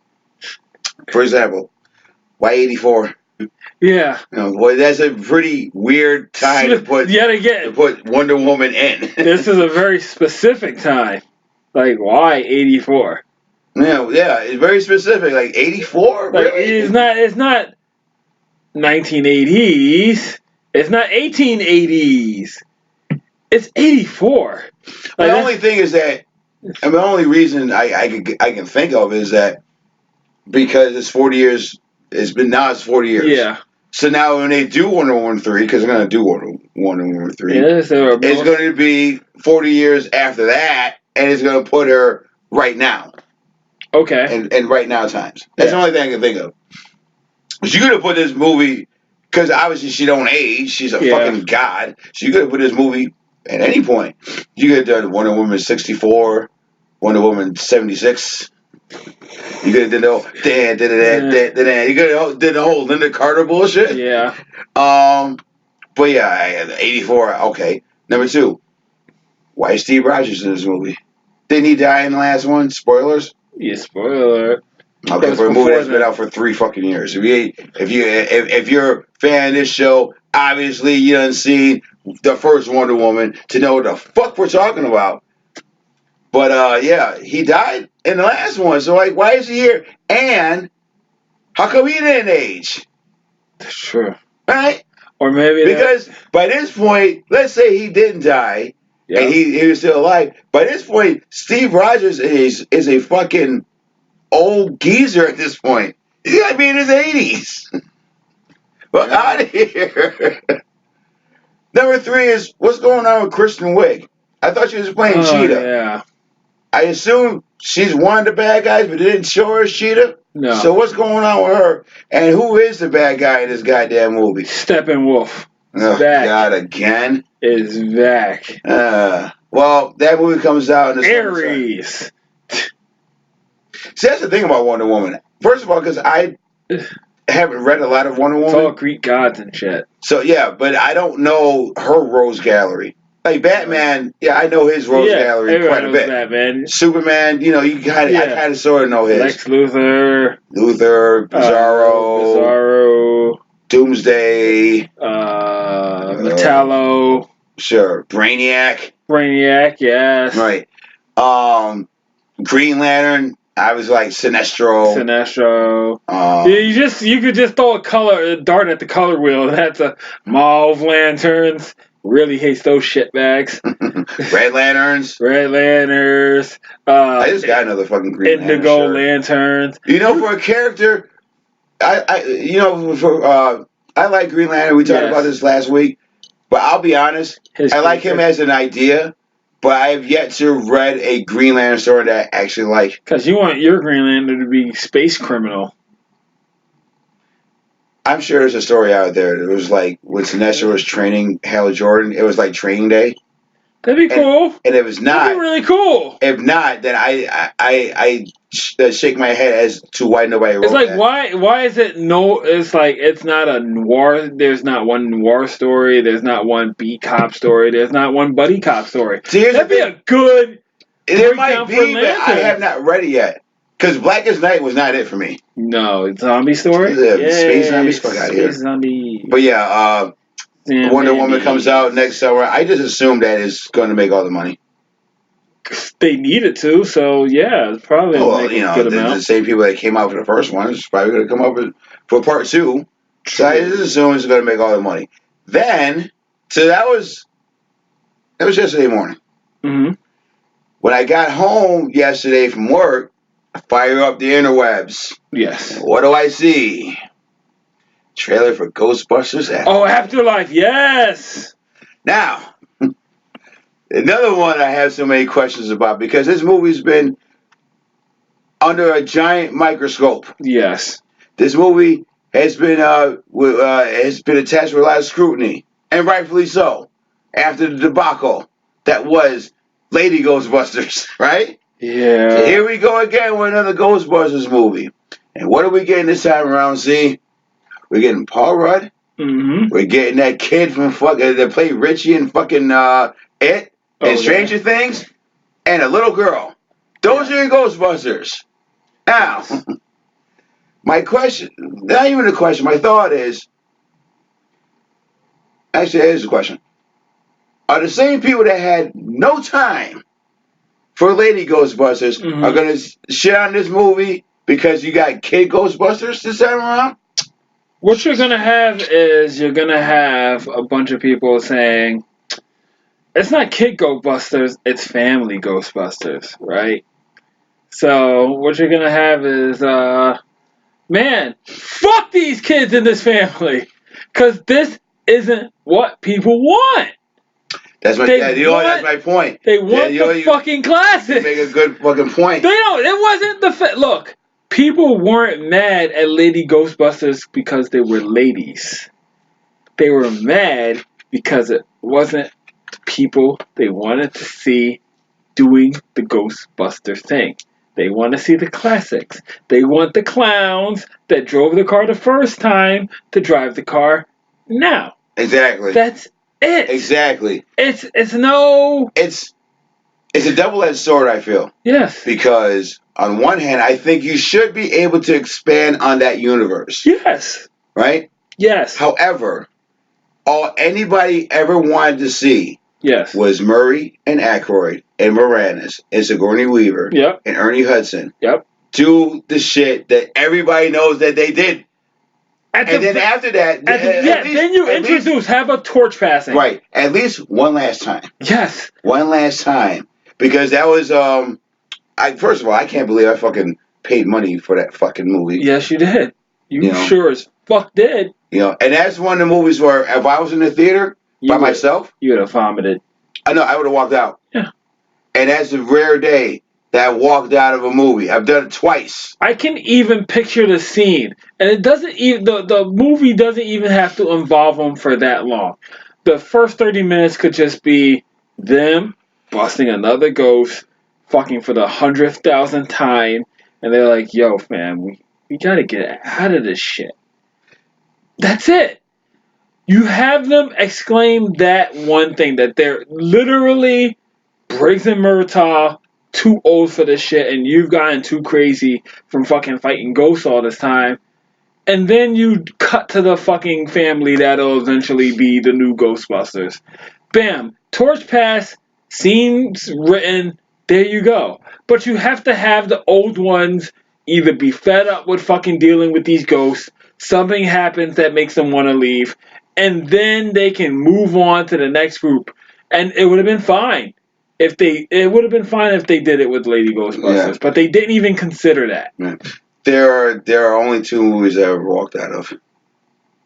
For example, why 84? Yeah. Well, that's a pretty weird time to put Yet again, Wonder Woman in. this is a very specific time. Like, why 84? Yeah, it's very specific. Like 84, Like, really? it's not 1980s. It's not 1880s. It's 84. Like, The only thing is that, and the only reason I can think of is that because it's 40 years. It's 40 years. Yeah. So now when they do Wonder Woman 3, because they're gonna do Wonder Woman 3, Yeah, it's going to be 40 years after that, and it's going to put her right now. Okay. And right now times. That's the only thing I can think of. But you could have put this movie, because obviously she don't age. She's a fucking god. So you could have put this movie at any point. You could have done Wonder Woman 64, Wonder Woman 76. You could have done the whole You could have did the whole Linda Carter bullshit. Yeah. But yeah, 84. Okay. Number 2. Why is Steve Rogers in this movie? Didn't he die in the last one? Spoilers. Yeah. Spoiler. Okay, for a movie that's been out for 3 fucking years. If you're a fan of this show, obviously you done seen the first Wonder Woman to know what the fuck we're talking about. But yeah, he died in the last one. So like, why is he here? And how come he didn't age? That's true. Right? Or maybe because by this point, let's say he didn't die and he was still alive. By this point, Steve Rogers is a fucking old geezer at this point. He's got to be in his 80s. Well, out of here. Number 3 is, what's going on with Kristen Wiig? I thought she was playing Cheetah. Yeah. I assume she's one of the bad guys, but they didn't show her as Cheetah. No. So what's going on with her? And who is the bad guy in this goddamn movie? Steppenwolf. Oh, God, again? Is back. Well, that movie comes out in the Aries. See, that's the thing about Wonder Woman. First of all, because I haven't read a lot of Wonder Woman. It's all Greek gods and shit. So, yeah, but I don't know her Rose Gallery. Like Batman, yeah, I know his Rose Gallery quite a bit. Batman. Superman, you know, I kind of sort of know his. Lex Luthor. Bizarro. Doomsday. Metallo. Sure. Brainiac, yes. Right. Green Lantern. I was like Sinestro. You could just throw a dart at the color wheel. That's a mauve lanterns. Really hates those shitbags. Red Lanterns. I just got another fucking Green Indigo lanterns. You know, for a character, I like Green Lantern. We talked about this last week, but I'll be honest, I like him as an idea. But I have yet to read a Green Lantern story that I actually like. Because you want your Green Lantern to be space criminal. I'm sure there's a story out there that was like when Sinestro was training Hal Jordan, it was like training day. That'd be cool. And if it's not, that'd be really cool. If not, then I shake my head as to why nobody wrote It's like that. why is it no? It's like it's not a noir. There's not one noir story. There's not one beat cop story. There's not one buddy cop story. That'd be a good. There might be, but I have not read it yet. Because Blackest Night was not it for me. No, zombie story. Space zombies, fuck out of here. Space zombie. But yeah, Wonder Woman comes out next summer. I just assume that is going to make all the money. They need it to, so yeah, it's probably make a good amount. The same people that came out for the first one is probably going to come up for part 2. So I just assume it's going to make all the money. Then, so that was yesterday morning. Mm-hmm. When I got home yesterday from work, I fire up the interwebs. Yes. What do I see? Trailer for Ghostbusters Afterlife. Oh, Afterlife, yes! Now, another one I have so many questions about because this movie's been under a giant microscope. Yes. This movie has been attached with a lot of scrutiny, and rightfully so, after the debacle that was Lady Ghostbusters, right? Yeah. So here we go again with another Ghostbusters movie. And what are we getting this time around, see? We're getting Paul Rudd. Mm-hmm. We're getting that kid from fucking that played Richie and fucking It and Stranger Things, and a little girl. Those are your Ghostbusters. Now, my question, not even a question, my thought is, actually, it is a question. Are the same people that had no time for Lady Ghostbusters are going to shit on this movie because you got Kid Ghostbusters this time around? What you're going to have is you're going to have a bunch of people saying, it's not Kid Ghostbusters, it's Family Ghostbusters, right? So what you're going to have is, man, fuck these kids in this family. Because this isn't what people want. That's my that's my point. They want the fucking classics. You make a good fucking point. They don't. It wasn't the look. People weren't mad at Lady Ghostbusters because they were ladies. They were mad because it wasn't the people they wanted to see doing the Ghostbuster thing. They want to see the classics. They want the clowns that drove the car the first time to drive the car now. Exactly. That's it. Exactly. It's a double-edged sword, I feel. Yes. Because on one hand, I think you should be able to expand on that universe. Yes. Right? Yes. However, all anybody ever wanted to see was Murray and Aykroyd and Moranis and Sigourney Weaver and Ernie Hudson do the shit that everybody knows that they did. Then after that, then you have a torch passing. Right. At least one last time. Yes. One last time. Because that was, first of all, I can't believe I fucking paid money for that fucking movie. Yes, you did. You sure as fuck did. And that's one of the movies where if I was in the theater by myself, you would have vomited. I know, I would have walked out. Yeah. And that's a rare day that I walked out of a movie. I've done it twice. I can even picture the scene, and it doesn't even the movie doesn't even have to involve them for that long. The first 30 minutes could just be them busting another ghost, fucking for the 100,000th time, and they're like, "Yo, fam, we gotta get out of this shit." That's it. You have them exclaim that one thing that they're literally Briggs and Murtaugh too old for this shit, and you've gotten too crazy from fucking fighting ghosts all this time. And then you cut to the fucking family that'll eventually be the new Ghostbusters. Bam. Torch pass, scenes written, there you go. But you have to have the old ones either be fed up with fucking dealing with these ghosts, something happens that makes them want to leave, and then they can move on to the next group. And it would have been fine. It would have been fine if they did it with Lady Ghostbusters, but they didn't even consider that. Yeah. There are only two movies I ever walked out of.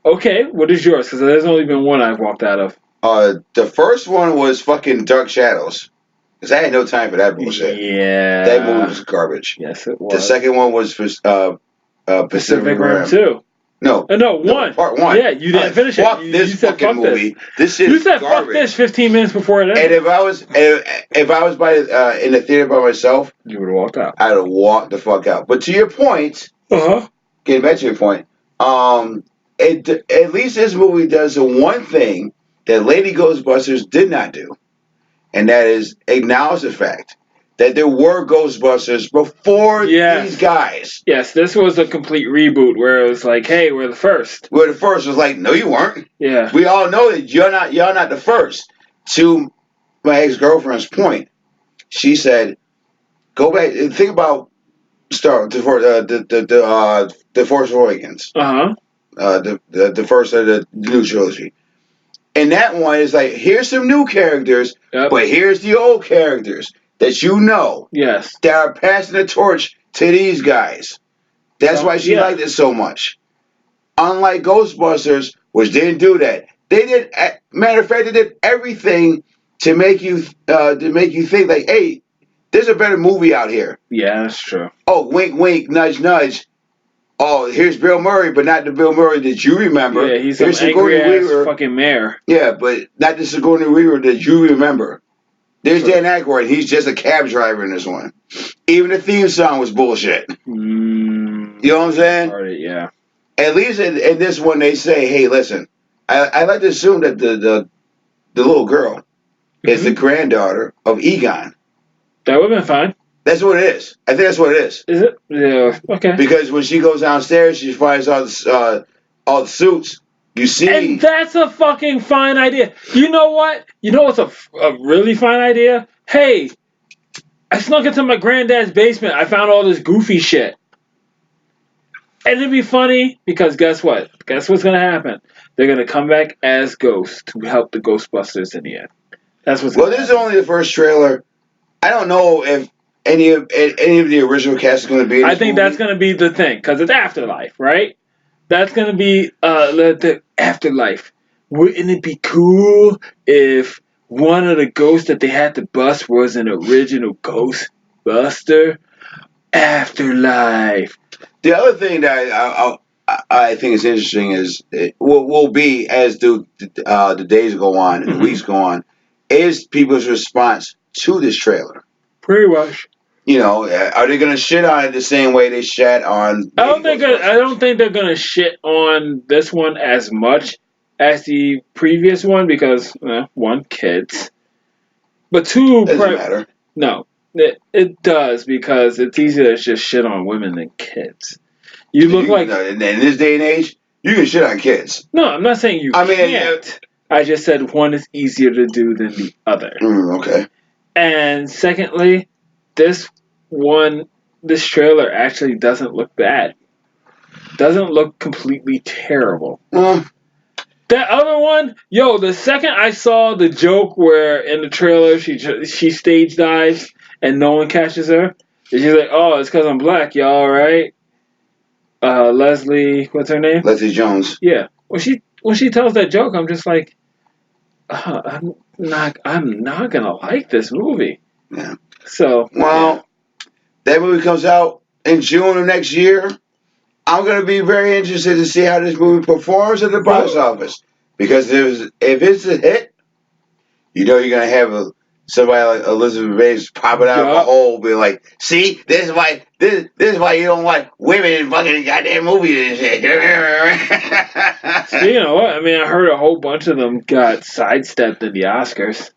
Okay, what is yours? Because there's only been one I've walked out of. The first one was fucking Dark Shadows. Because I had no time for that bullshit. Yeah. That movie was garbage. Yes, it was. The second one was Pacific Rim 2. No, one. Part 1. Yeah, you didn't finish fuck it. This you said fucking fuck movie. This shit you said garbage. Fuck this 15 minutes before it ended. And if I was in the theater by myself, you would have walked out. I'd have walked the fuck out. But to your point, getting back to your point, at least this movie does the one thing that Lady Ghostbusters did not do, and that is acknowledge the fact that there were Ghostbusters before these guys. Yes, this was a complete reboot where it was like, hey, we're the first. We're the first. It was like, no, you weren't. Yeah. We all know that you're not the first. To my ex-girlfriend's point, she said, go back and think about the Force Awakens. The first of the new trilogy. And that one is like, here's some new characters, but here's the old characters that you know. Yes. That are passing the torch to these guys. That's why she liked it so much. Unlike Ghostbusters, which didn't do that. They did, matter of fact, they did everything to make you think like, hey, there's a better movie out here. Yeah, that's true. Oh, wink, wink, nudge, nudge. oh, here's Bill Murray, but not the Bill Murray that you remember. Yeah, he's some Here's angry Sigourney ass Weaver. fucking mayor. Yeah, but not the Sigourney Weaver that you remember. There's Sure. Dan Aykroyd. He's just a cab driver in this one. Even the theme song was bullshit. You know what I'm saying? Yeah. At least in this one, they say, hey, listen, I like to assume that the little girl is the granddaughter of Egon. That would have been fine. That's what it is. I think that's what it is. Is it? Yeah. Okay. Because when she goes downstairs, she finds all the suits. You see, And that's a fucking fine idea. You know what? You know what's a really fine idea? Hey, I snuck into my granddad's basement. I found all this goofy shit. And it'd be funny because guess what? Guess what's gonna happen? They're gonna come back as ghosts to help the Ghostbusters in the end. That's what's. Well, this is only the first trailer. I don't know if any of the original cast is going to be in this I think movie. that's gonna be the thing because it's Afterlife, right? That's gonna be the Afterlife. Wouldn't it be cool if one of the ghosts that they had to bust was an original Ghostbuster? Afterlife. The other thing that I think is interesting is will be as the days go on and the weeks go on, is people's response to this trailer. Pretty much. You know, are they going to shit on it the same way they shat on? I don't think they're gonna shit on this one as much as the previous one because one, kids, but two, Doesn't matter. No, it does because it's easier to just shit on women than kids. You look like in this day and age, you can shit on kids. No, I'm not saying you can't. I just said one is easier to do than the other. Okay. And secondly, this trailer actually doesn't look bad. Doesn't look completely terrible. That other one, the second I saw the joke where in the trailer she stage dives and no one catches her, and she's like, "Oh, it's because I'm black, y'all, right?" Leslie, what's her name? Leslie Jones. Yeah. When she tells that joke, I'm just like, I'm not gonna like this movie. Yeah. So that movie comes out in June of next year. I'm going to be very interested to see how this movie performs at the box office. Because if it's a hit, you're going to have somebody like Elizabeth Banks popping out of a hole, being like, "See, this is why you don't like women in fucking goddamn movies and shit." Speaking of what, I heard a whole bunch of them got sidestepped in the Oscars.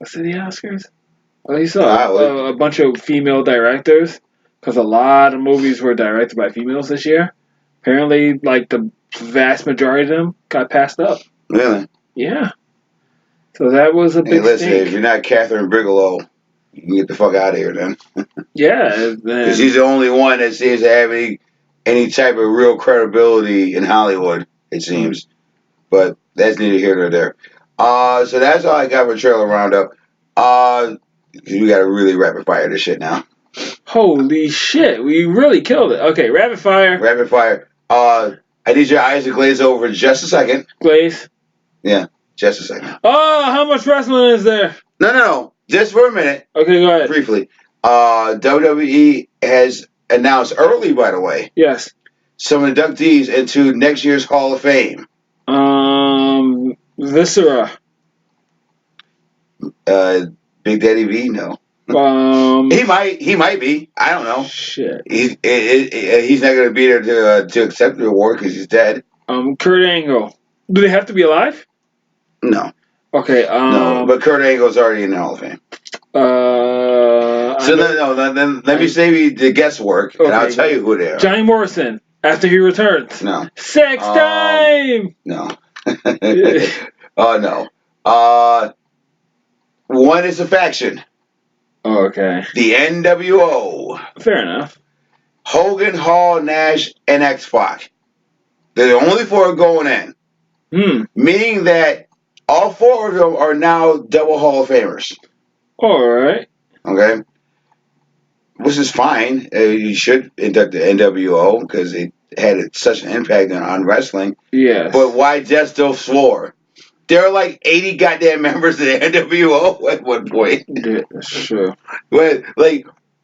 Was it the Oscars? Well, you saw a bunch of female directors because a lot of movies were directed by females this year. Apparently, like the vast majority of them got passed up. Really? Yeah. So that was a big if you're not Catherine Bigelow, you can get the fuck out of here then. Yeah. Because she's the only one that seems to have any type of real credibility in Hollywood, it seems. But that's neither here nor there. So that's all I got for trailer roundup. We got to really rapid fire this shit now. Holy shit, we really killed it. Okay, rapid fire. Rapid fire. I need your eyes to glaze over just a second. Glaze? Yeah, just a second. Oh, how much wrestling is there? No. Just for a minute. Okay, go ahead. Briefly. WWE has announced early, by the way. Yes. Some inductees into next year's Hall of Fame. Viscera. Big Daddy V, no. He might be. I don't know. Shit. He's not going to be there to accept the award because he's dead. Kurt Angle. Do they have to be alive? No. Okay. No, but Kurt Angle's already in the Hall of Fame. Let me save you the guesswork, and I'll tell you who they are. Johnny Morrison after he returns. No. Sex time. No. Oh no. One is a faction. Oh, okay. The NWO. Fair enough. Hogan, Hall, Nash, and X-Pac. They're the only four going in. Meaning that all four of them are now double Hall of Famers. All right. Okay. Which is fine. You should induct the NWO because it had such an impact on wrestling. Yes. But why just those four? There are like 80 goddamn members of the NWO at one point. Yeah, that's true. But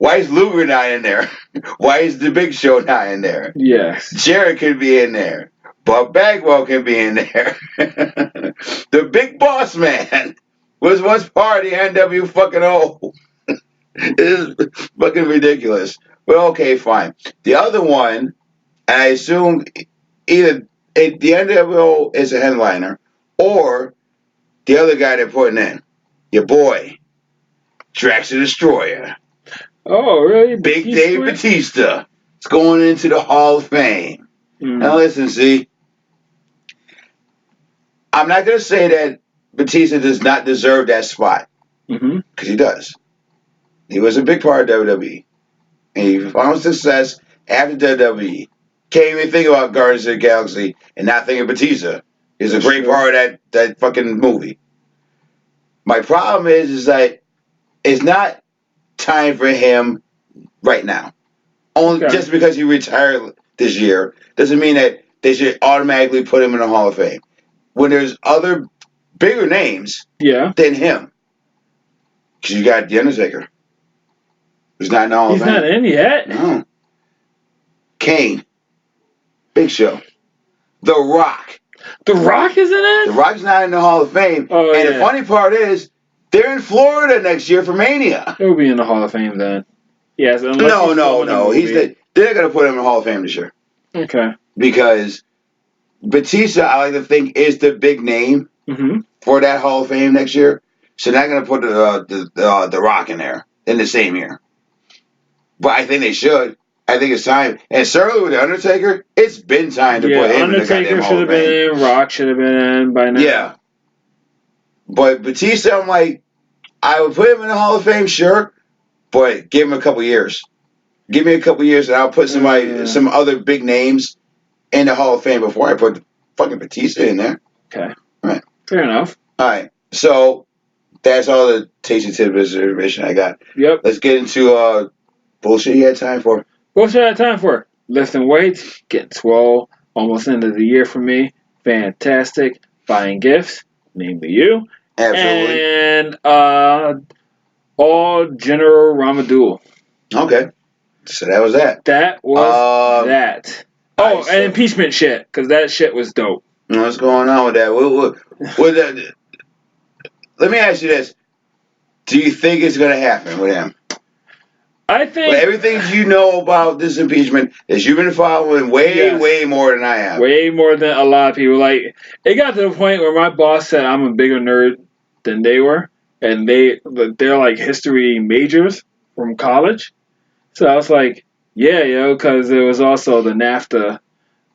Why is Luger not in there? Why is the Big Show not in there? Yes. Jarrett could be in there. Bob Bagwell can be in there. The Big Boss Man was once part of the NW fucking O. It is fucking ridiculous. But okay, fine. The other one, I assume either the NWO is a headliner or the other guy they're putting in, your boy, Drax the Destroyer. Oh, really? Big Dave Batista is going into the Hall of Fame. Now listen, see, I'm not going to say that Batista does not deserve that spot. Because he does. He was a big part of WWE. And he found success after WWE. Can't even think about Guardians of the Galaxy and not think of Batista. He's a great part of that fucking movie. My problem is that it's not time for him right now. Only just because he retired this year doesn't mean that they should automatically put him in the Hall of Fame. When there's other bigger names than him. Because you got The Undertaker. He's not in the Hall of Fame. He's not in yet? No. Kane. Big Show. The Rock. The Rock isn't in? The Rock's not in the Hall of Fame. Oh, and the funny part is, they're in Florida next year for Mania. He'll be in the Hall of Fame then. Yes, No. They're not going to put him in the Hall of Fame this year. Okay. Because Batista, I like to think, is the big name for that Hall of Fame next year. So they're not going to put the Rock in there in the same year. But I think they should. I think it's time. And certainly with The Undertaker, it's been time to put him in the goddamn Hall of Fame. Undertaker should have been in. Rock should have been in by now. Yeah. But Batista, I'm like, I would put him in the Hall of Fame, sure. But give him a couple years. Give me a couple years and I'll put some other big names in the Hall of Fame before I put fucking Batista in there. Okay. All right. Fair enough. All right. So that's all the tasty tidbits of information I got. Yep. Let's get into bullshit you had time for. Bullshit I had time for. Lifting weights, getting swole, almost end of the year for me. Fantastic. Buying gifts, namely you. Absolutely. And all General Ramadul. Okay. So that was that. That was that. Oh, and impeachment shit, because that shit was dope. What's going on with that? Let me ask you this. Do you think it's going to happen with him? I think... With everything you know about this impeachment that you've been following way more than I have. Way more than a lot of people. Like, it got to the point where my boss said I'm a bigger nerd than they were. And they're like history majors from college. So I was like, yeah, yo, because it was also the NAFTA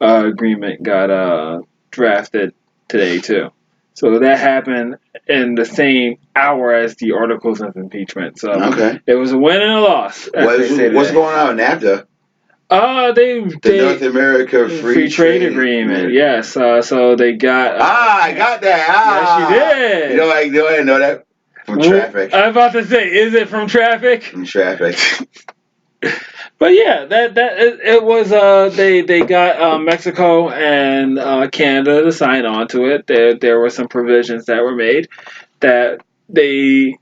agreement got drafted today, too. So that happened in the same hour as the articles of impeachment. So it was a win and a loss. What's going on with NAFTA? The North America Free Trade Agreement. Yes. So they got. I got that. Yes, you did. You know, I didn't know that from traffic. I'm about to say, is it from traffic? From traffic. But yeah, it was. They got Mexico and Canada to sign on to it. There were some provisions that were made that they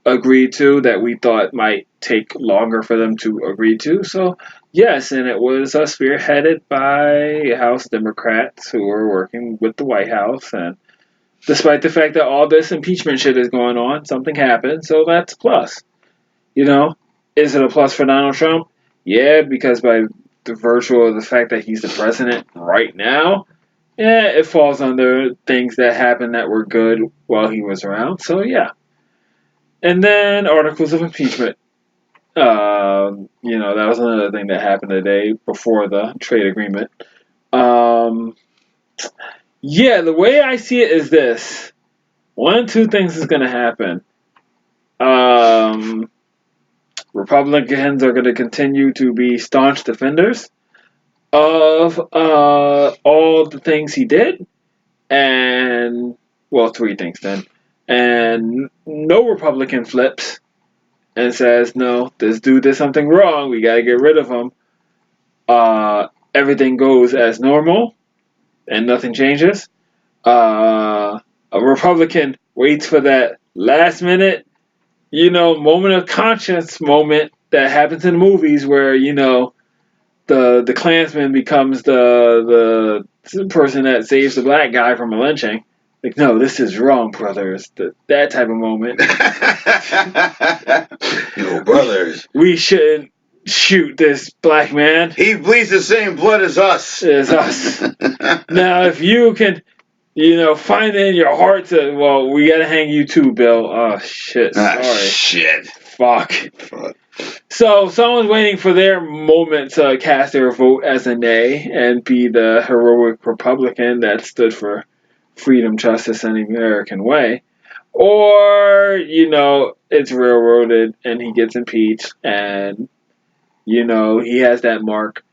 agreed to that we thought might take longer for them to agree to. So yes, and it was spearheaded by House Democrats who were working with the White House. And despite the fact that all this impeachment shit is going on, something happened. So that's a plus. You know. Is it a plus for Donald Trump? Yeah, because by the virtue of the fact that he's the president right now, yeah, it falls under things that happened that were good while he was around. So, yeah. And then articles of impeachment. That was another thing that happened today before the trade agreement. The way I see it is this. One of two things is going to happen. Republicans are going to continue to be staunch defenders of all the things he did. And, well, three things then. And no Republican flips and says, no, this dude did something wrong. We got to get rid of him. Everything goes as normal and nothing changes. A Republican waits for that last minute moment of conscience moment that happens in movies where, the Klansman becomes the person that saves the black guy from a lynching. Like, no, this is wrong, brothers. That type of moment. Brothers. We shouldn't shoot this black man. He bleeds the same blood as us. As us. Now, if you can, find it in your heart to, well, we gotta hang you too, Bill. Oh, shit. Sorry. Shit. Fuck. So someone's waiting for their moment to cast their vote as a nay and be the heroic Republican that stood for freedom, justice, and the American way. Or, it's railroaded and he gets impeached and, he has that mark.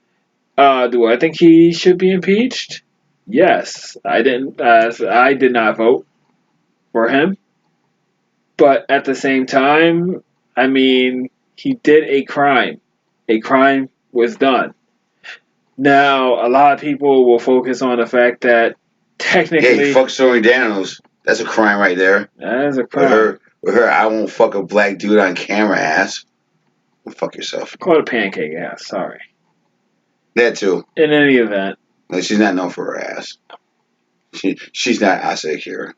Do I think he should be impeached? Yes. I did not vote for him. But at the same time, I mean, he did a crime. A crime was done. Now, a lot of people will focus on the fact that technically... Hey, fuck Stormy Daniels. That's a crime right there. That is a crime. With her, I won't fuck a black dude on camera ass. Well, fuck yourself. Call it a pancake ass, sorry. That too. In any event. No, she's not known for her ass. She's not Asa Akira.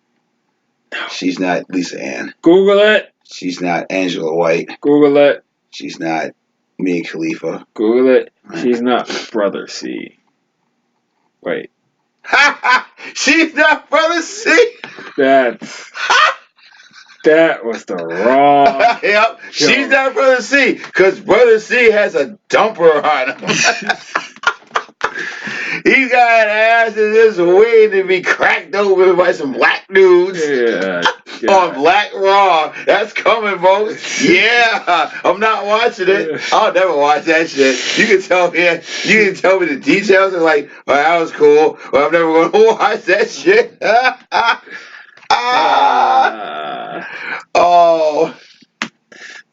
No. She's not Lisa Ann. Google it. She's not Angela White. Google it. She's not Mia Khalifa. Google it. She's not Brother C. Wait. She's not Brother C. That was the wrong. Yep. She's not Brother C. Because Brother C has a dumper on him. He's got an ass and is waiting to be cracked open by some black dudes. Yeah. On Black Raw. That's coming, folks. Yeah. I'm not watching it. I'll never watch that shit. You can tell me the details and like, well, that was cool. But I'm never going to watch that shit. Oh.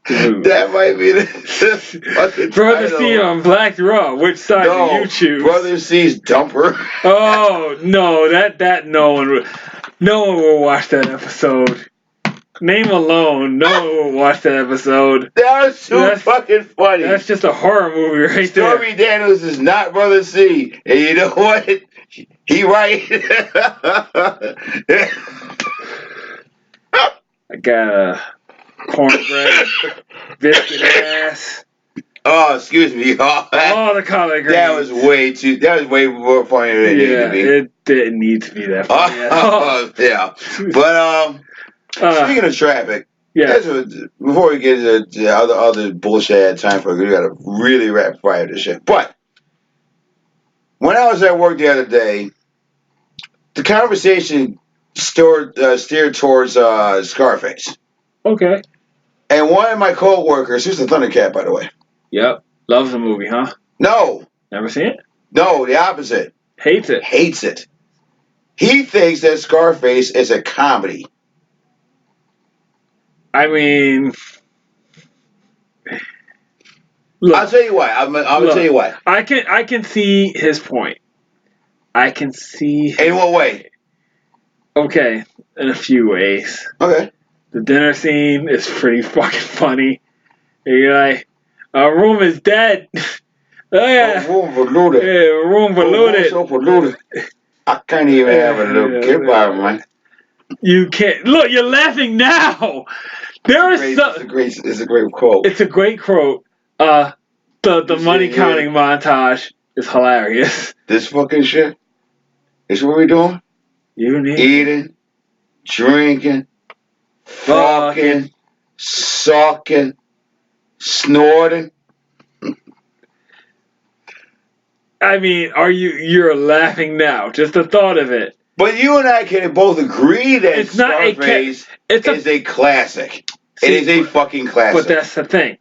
Dude. That might be the fucking Brother C on Black Raw. Which side do you choose? Brother C's dumper. Oh no, that no one will watch that episode. Name alone, no one will watch that episode. That was too fucking funny. That's just a horror movie right there. Stormy Daniels is not Brother C, and you know what? He right. I got a cornbread, biscuit ass. Oh, excuse me. All the collard greens. That was way more funny than it needed to be. It didn't need to be that funny at all. Yeah. But speaking of traffic, before we get into the other bullshit I had time for, we got to really rapid fire this shit. But when I was at work the other day, the conversation steered towards Scarface. Okay. And one of my co-workers, who's the Thundercat, by the way. Yep. Loves the movie, huh? No. Never seen it? No, the opposite. Hates it. Hates it. He thinks that Scarface is a comedy. I mean... Look, I'll tell you why. I'm gonna tell you why. I can see his point. I can see... In what way? Okay, in a few ways. Okay. The dinner scene is pretty fucking funny. And you're like, our room is dead. Oh yeah. Room polluted. Yeah, room polluted. So polluted. I can't even have a little kid by man. You can't. Look, you're laughing now. It's a great quote. It's a great quote. The money counting montage is hilarious. This fucking shit. This what we doing? Eating, drinking, fucking, sucking, snorting. I mean, you're laughing now, just the thought of it. But you and I can both agree that Scarface is a classic. It is a fucking classic. But that's the thing.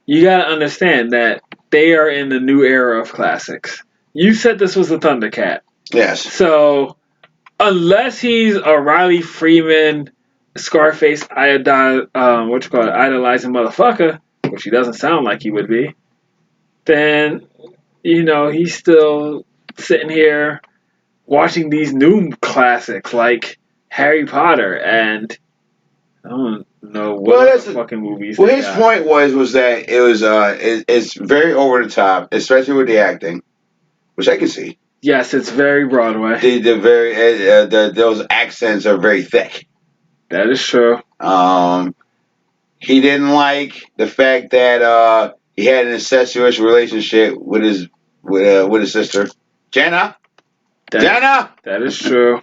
You gotta understand that they are in the new era of classics. You said this was a Thundercat. Yes. So, unless he's a Riley Freeman, Scarface, idolizing motherfucker, which he doesn't sound like he would be, then, he's still sitting here watching these new classics like Harry Potter and I don't know what Well, other that's fucking movies well. they His got. point was that it's very over the top, especially with the acting, which I can see. Yes, it's very Broadway. The very those accents are very thick. That is true. Um, he didn't like the fact that he had an incestuous relationship with his sister, Jenna. Jenna. That is true.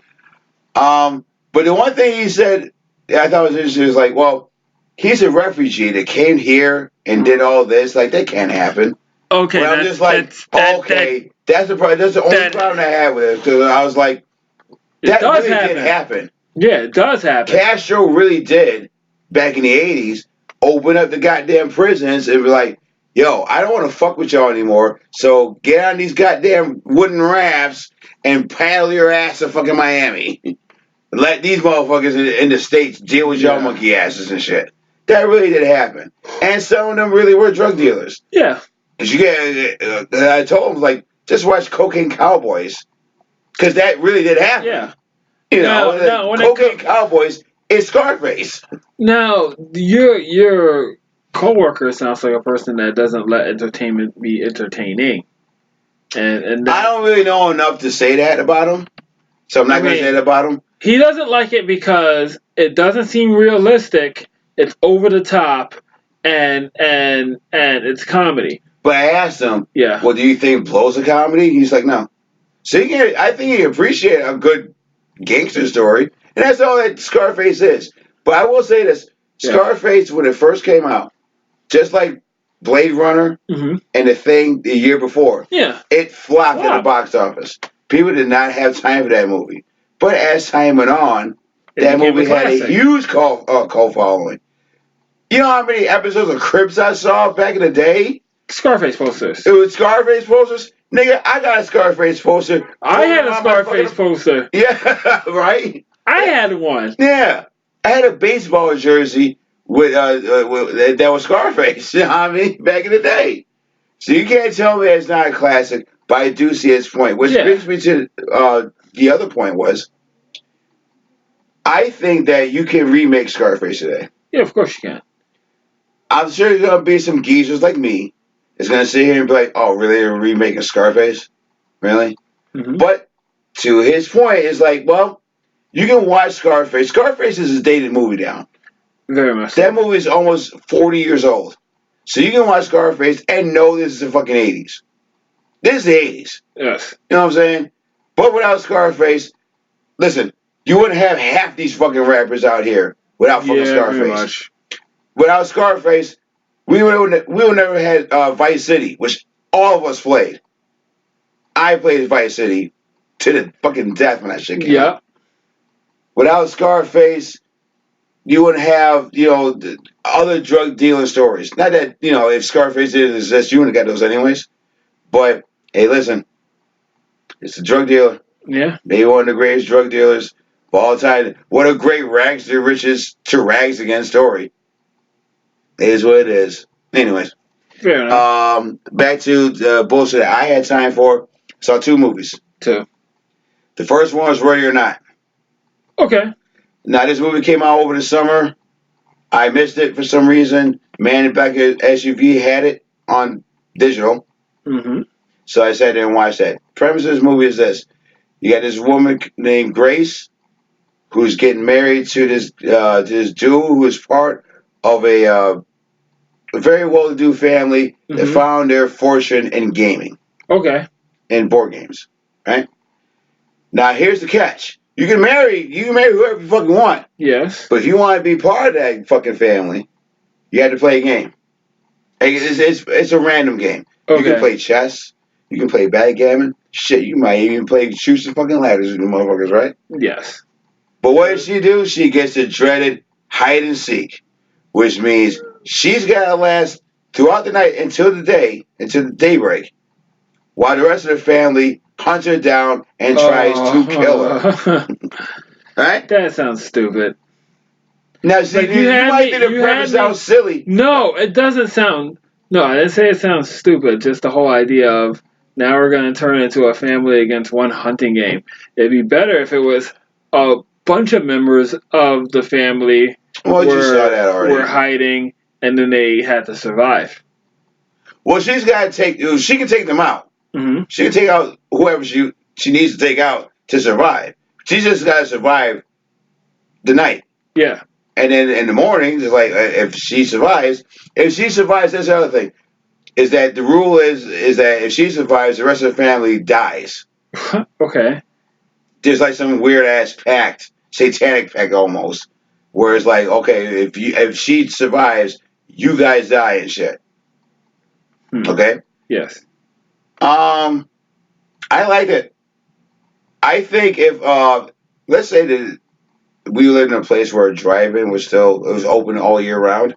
But the one thing he said I thought was interesting was like, well, he's a refugee that came here and did all this. Like that can't happen. Okay, But I'm just like, okay, that's the problem. That's the only problem I had with it because I was like, it that does really happen. did happen. Yeah, it does happen. Castro really did back in the '80s open up the goddamn prisons and be like, yo, I don't want to fuck with y'all anymore. So get on these goddamn wooden rafts and paddle your ass to fucking Miami. Let these motherfuckers in the States deal with y'all monkey asses and shit. That really did happen. And some of them really were drug dealers. Yeah. You get, I told them, like, just watch Cocaine Cowboys. Because that really did happen. Yeah. You know, Cocaine Cowboys is Scarface. Now, your coworker sounds like a person that doesn't let entertainment be entertaining. And I don't really know enough to say that about him. So I'm not going to say that about him. He doesn't like it because it doesn't seem realistic. It's over the top, and it's comedy. But I asked him, Yeah. well, do you think blows a comedy? He's like, no. So I think he appreciates a good gangster story, and that's all that Scarface is. But I will say this: Scarface, when it first came out, just like Blade Runner and The Thing the year before, it flopped at the box office. People did not have time for that movie. But as time went on, that movie had a huge cult following. You know how many episodes of Crips I saw back in the day? Scarface posters. It was Scarface posters? Nigga, I got a Scarface poster. I had a Scarface poster. Yeah, right? I had one. Yeah. I had a baseball jersey with that was Scarface. You know what I mean? Back in the day. So you can't tell me it's not a classic, but I do see his point. Which brings me to the other point was, I think that you can remake Scarface today. Yeah, of course you can. I'm sure there's going to be some geezers like me that's going to sit here and be like, oh, really? They're remaking Scarface? Really? Mm-hmm. But to his point, it's like, well, you can watch Scarface. Scarface is a dated movie now. Very much That movie is almost 40 years old. So you can watch Scarface and know this is the fucking 80s. This is the 80s. Yes. You know what I'm saying? But without Scarface, listen, you wouldn't have half these fucking rappers out here without fucking Scarface. Very much. Without Scarface, we would never had Vice City, which all of us played. I played Vice City to the fucking death when that shit came out. Without Scarface, you wouldn't have, other drug dealing stories. Not that, if Scarface didn't exist, you wouldn't have got those anyways. But, hey, listen, it's a drug dealer. Yeah. Maybe one of the greatest drug dealers of all time. What a great rags to riches to rags again story. It is what it is. Anyways. Fair enough. Back to the bullshit that I had time for. Saw two movies. Two. The first one was Ready or Not. Okay. Now, this movie came out over the summer. I missed it for some reason. Man in back of SUV had it on digital. Mm-hmm. So I sat there and watched that. Premise of this movie is this. You got this woman named Grace who's getting married to this dude who is part of a very well-to-do family that found their fortune in gaming. Okay. In board games, right? Now here's the catch: you can marry whoever you fucking want. Yes. But if you want to be part of that fucking family, you have to play a game. It's a random game. Okay. You can play chess. You can play backgammon. Shit, you might even play shoots and fucking ladders with the motherfuckers, right? Yes. But what does she do? She gets the dreaded hide and seek, which means she's got to last throughout the night until the daybreak, while the rest of the family hunts her down and tries to kill her. Right? That sounds stupid. Now, see, you might think the premise sounds silly. No, it doesn't sound. No, I didn't say it sounds stupid. Just the whole idea of now we're going to turn it into a family against one hunting game. It'd be better if it was a bunch of members of the family Well, you saw that already. were hiding, and then they had to survive. Well, she's got to take. She can take them out. Mm-hmm. She can take out whoever she needs to take out to survive. She just got to survive the night. Yeah. And then in the morning, it's like if she survives, that's the other thing. Is that the rule is that if she survives, the rest of the family dies. Okay. There's like some weird ass pact, satanic pact almost, where it's like, okay, if she survives, you guys die and shit. Okay. Yes. I liked it. I think if let's say that we lived in a place where drive-in was open all year round,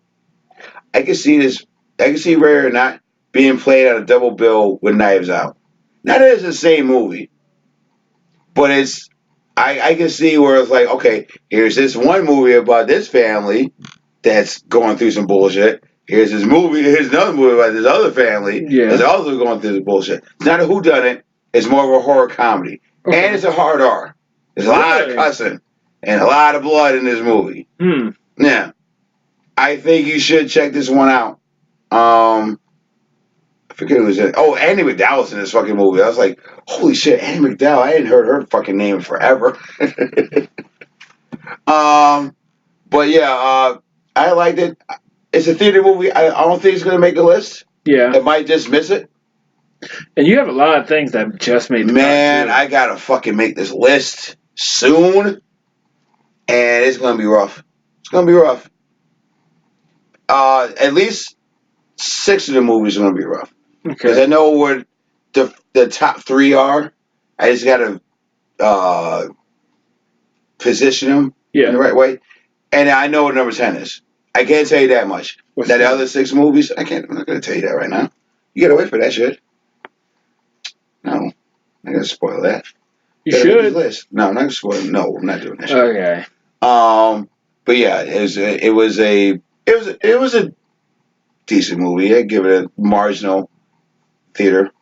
I could see this. I could see Rare not being played on a double bill with Knives Out. Not that it's the same movie, but it's. I can see where it's like, okay, here's this one movie about this family that's going through some bullshit. Here's another movie about this other family that's also going through this bullshit. It's not a whodunit. It's more of a horror comedy. Okay. And it's a hard R. There's a lot of cussing and a lot of blood in this movie. Yeah. I think you should check this one out. I forget who was in it. Oh, Andy McDowell's in this fucking movie. I was like, holy shit, Andy McDowell. I hadn't heard her fucking name forever. But yeah, I liked it. It's a theater movie. I don't think it's going to make a list. Yeah. It might just miss it. And you have a lot of things that just made the Man, I got to fucking make this list soon. And it's going to be rough. It's going to be rough. At least 6 of the movies are going to be rough. Because I know what the top 3 are. I just got to position them in the right way. And I know what number 10 is. I can't tell you that much. Now, the other 6 movies, I'm not going to tell you that right now. You got to wait for that shit. No. I'm not going to spoil that. You should. List. No, I'm not going to spoil it. No, I'm not doing that shit. Okay. But yeah, it was a decent movie. I'd give it a marginal theater.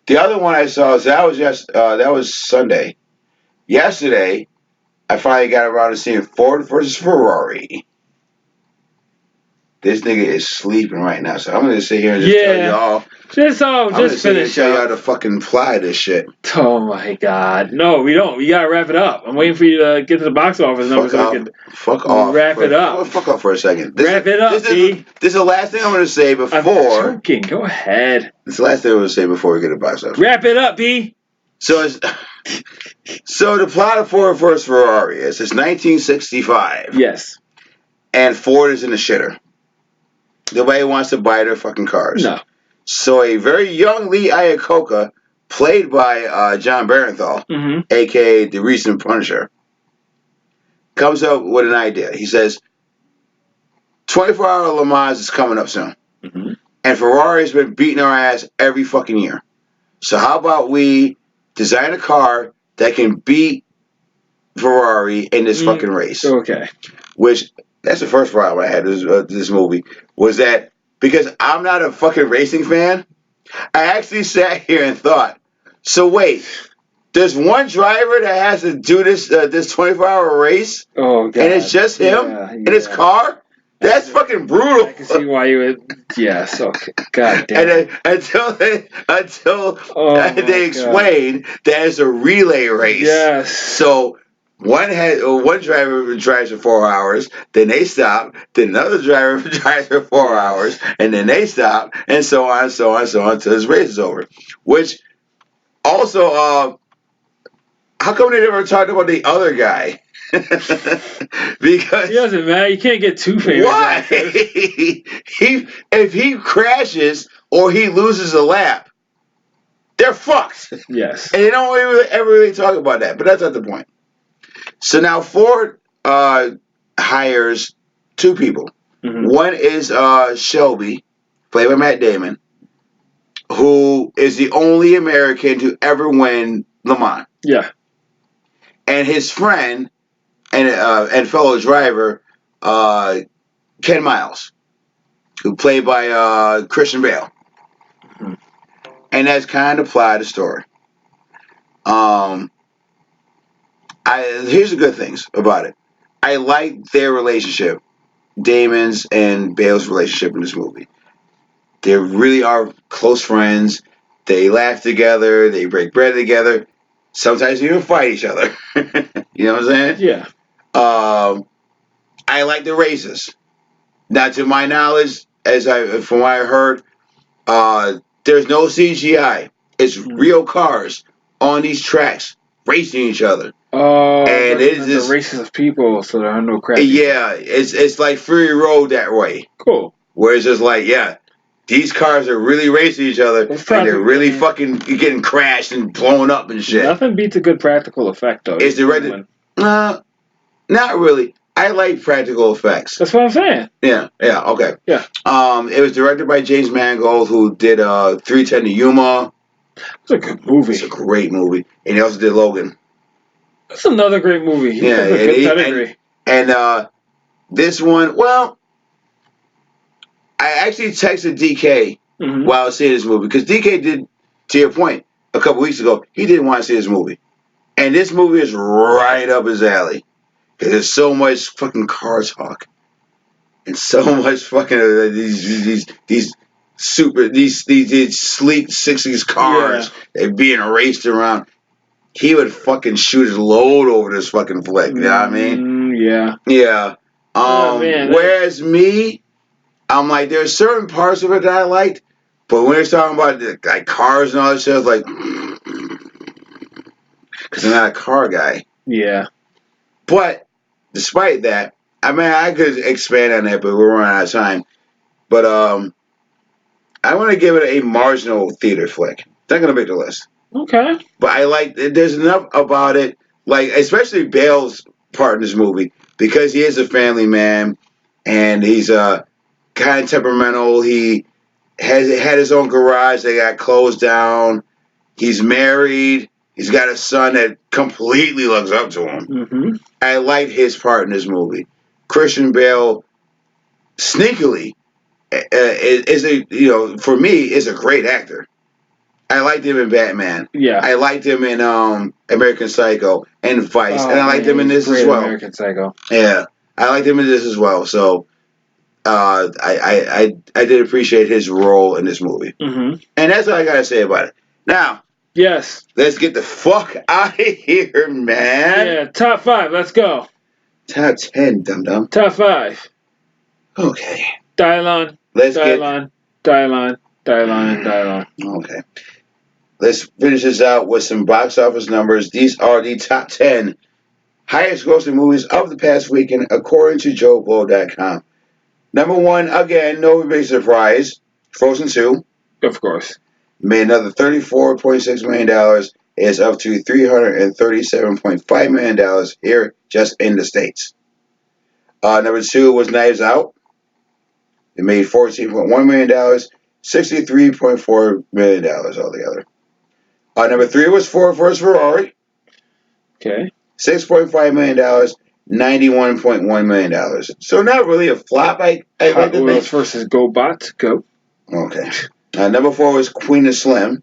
The other one I saw that was Sunday. Yesterday, I finally got around to seeing Ford versus Ferrari. This nigga is sleeping right now, so I'm gonna sit here and just tell y'all. Just finish. Tell y'all to fucking fly this shit. Oh my god! No, we don't. We gotta wrap it up. I'm waiting for you to get to the box office number so we can wrap it up. Fuck off for a second. Wrap it up, this is the last thing I'm gonna say before. I'm joking. Go ahead. This is the last thing I'm gonna say before we get to the box office. Wrap it up, B. So the plot of Ford versus Ferrari is it's 1965. Yes. And Ford is in the shitter. Nobody wants to buy their fucking cars. No. So a very young Lee Iacocca, played by John Barenthal, a.k.a. the recent Punisher, comes up with an idea. He says, 24-hour Le Mans is coming up soon. And Ferrari's been beating our ass every fucking year. So how about we design a car that can beat Ferrari in this fucking race? Okay. Which, that's the first problem I had this movie, was that because I'm not a fucking racing fan, I actually sat here and thought, so wait, there's one driver that has to do this 24-hour race? Oh, God. And it's just him in his car? That's fucking brutal. I can see why you would. Yes. Okay. God damn. And then, until they explain that it's a relay race. Yes. So one driver drives for 4 hours, then they stop, then another driver drives for 4 hours, and then they stop, and so on, until this race is over. Which also, how come they never talked about the other guy? Because he doesn't matter. You can't get too famous. Why? If he crashes or he loses a lap, they're fucked. Yes. And they don't ever really talk about that, but that's not the point. So now Ford hires 2 people. One is Shelby, played by Matt Damon, who is the only American to ever win Le Mans. Yeah. And his friend and fellow driver, Ken Miles, who played by Christian Bale. And that's kind of plot of the story. Here's the good things about it. I like their relationship, Damon's and Bale's relationship in this movie. They really are close friends. They laugh together. They break bread together. Sometimes they even fight each other. You know what I'm saying? Yeah. I like the races. Now, to my knowledge, from what I heard, there's no CGI. It's real cars on these tracks racing each other. And Rather it is than the just, races of people, so there are no crap people. yeah, it's like Fury Road that way. Cool. Where it's just like, yeah, these cars are really racing each other, It's and they're really yeah. fucking getting crashed and blown up and shit. Nothing beats a good practical effect, though. It's directed. Not really. I like practical effects. That's what I'm saying. Yeah, okay. Yeah. It was directed by James Mangold, who did 310 to Yuma. It's a good movie. It's a great movie. And he also did Logan. That's another great movie. He has a good pedigree. And this one, well, I actually texted DK while I was seeing this movie, because DK did, to your point, a couple weeks ago, he didn't want to see this movie. And this movie is right up his alley. Because there's so much fucking car talk. And so much fucking these sleek 60s cars that being raced around. He would fucking shoot his load over this fucking flick. You know what I mean? Yeah. Yeah. Man, whereas me, I'm like, there's certain parts of it that I liked, but when it's talking about like cars and all that shit, I was like, because I'm not a car guy. Yeah. But despite that, I mean, I could expand on that, but we're running out of time. But I want to give it a marginal theater flick. It's not gonna make the list. Okay. But I like. There's enough about it, like especially Bale's part in this movie, because he is a family man, and he's kind of temperamental. He had his own garage that got closed down. He's married. He's got a son that completely looks up to him. Mm-hmm. I like his part in this movie. Christian Bale, sneakily, is a for me is a great actor. I liked him in Batman. Yeah. I liked him in American Psycho and Vice, and I liked him in this as well. American Psycho. Yeah, I liked him in this as well. So I did appreciate his role in this movie, and that's what I gotta say about it. Now, yes, let's get the fuck out of here, man. Yeah, top 5. Let's go. Top 10, dum dum. Top 5. Okay. Dylon. Let's Dylon. Okay. Let's finish this out with some box office numbers. These are the top 10 highest grossing movies of the past weekend, according to JoeBlow.com. Number 1, again, no big surprise, Frozen 2. Of course. Made another $34.6 million. Is up to $337.5 million here just in the States. Number 2 was Knives Out. It made $14.1 million, $63.4 million altogether. Number 3 was Ford vs. Ferrari. Okay. $6.5 million, $91.1 million. So not really a flop. Hot Wheels versus GoBot. Go. Okay. Number 4 was Queen of Slim.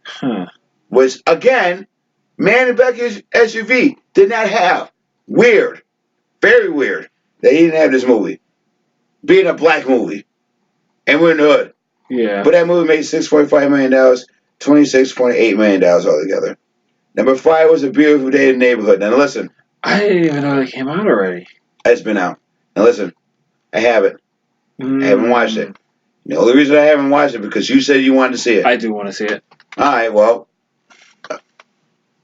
Huh. Which, again, Man in Back SUV did not have. Weird. Very weird that he didn't have this movie. Being a black movie. And we're in the hood. Yeah. But that movie made $6.5 million, $26.8 million altogether. Number 5 was A Beautiful Day in the Neighborhood. Now listen. I didn't even know they came out already. It's been out. Now listen. I have it. I haven't watched it. The only reason I haven't watched it because you said you wanted to see it. I do want to see it. Alright, well.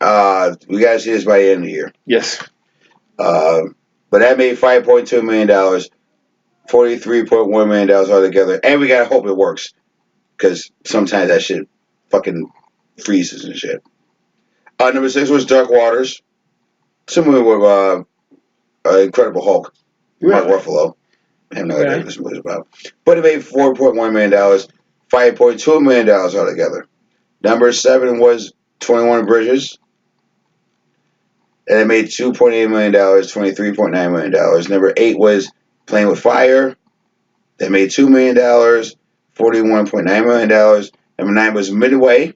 We got to see this by the end of the year. Yes. But that made $5.2 million, $43.1 million altogether. And we got to hope it works. Because sometimes that shit fucking freezes and shit. Number 6 was Dark Waters. Similar with Incredible Hulk. Mark Ruffalo. I have no idea what this movie is about. But it made $4.1 million, $5.2 million altogether. Number 7 was 21 Bridges. And it made $2.8 million, $23.9 million. Number 8 was Playing with Fire. That made $2 million, $41.9 million. Number 9 was Midway.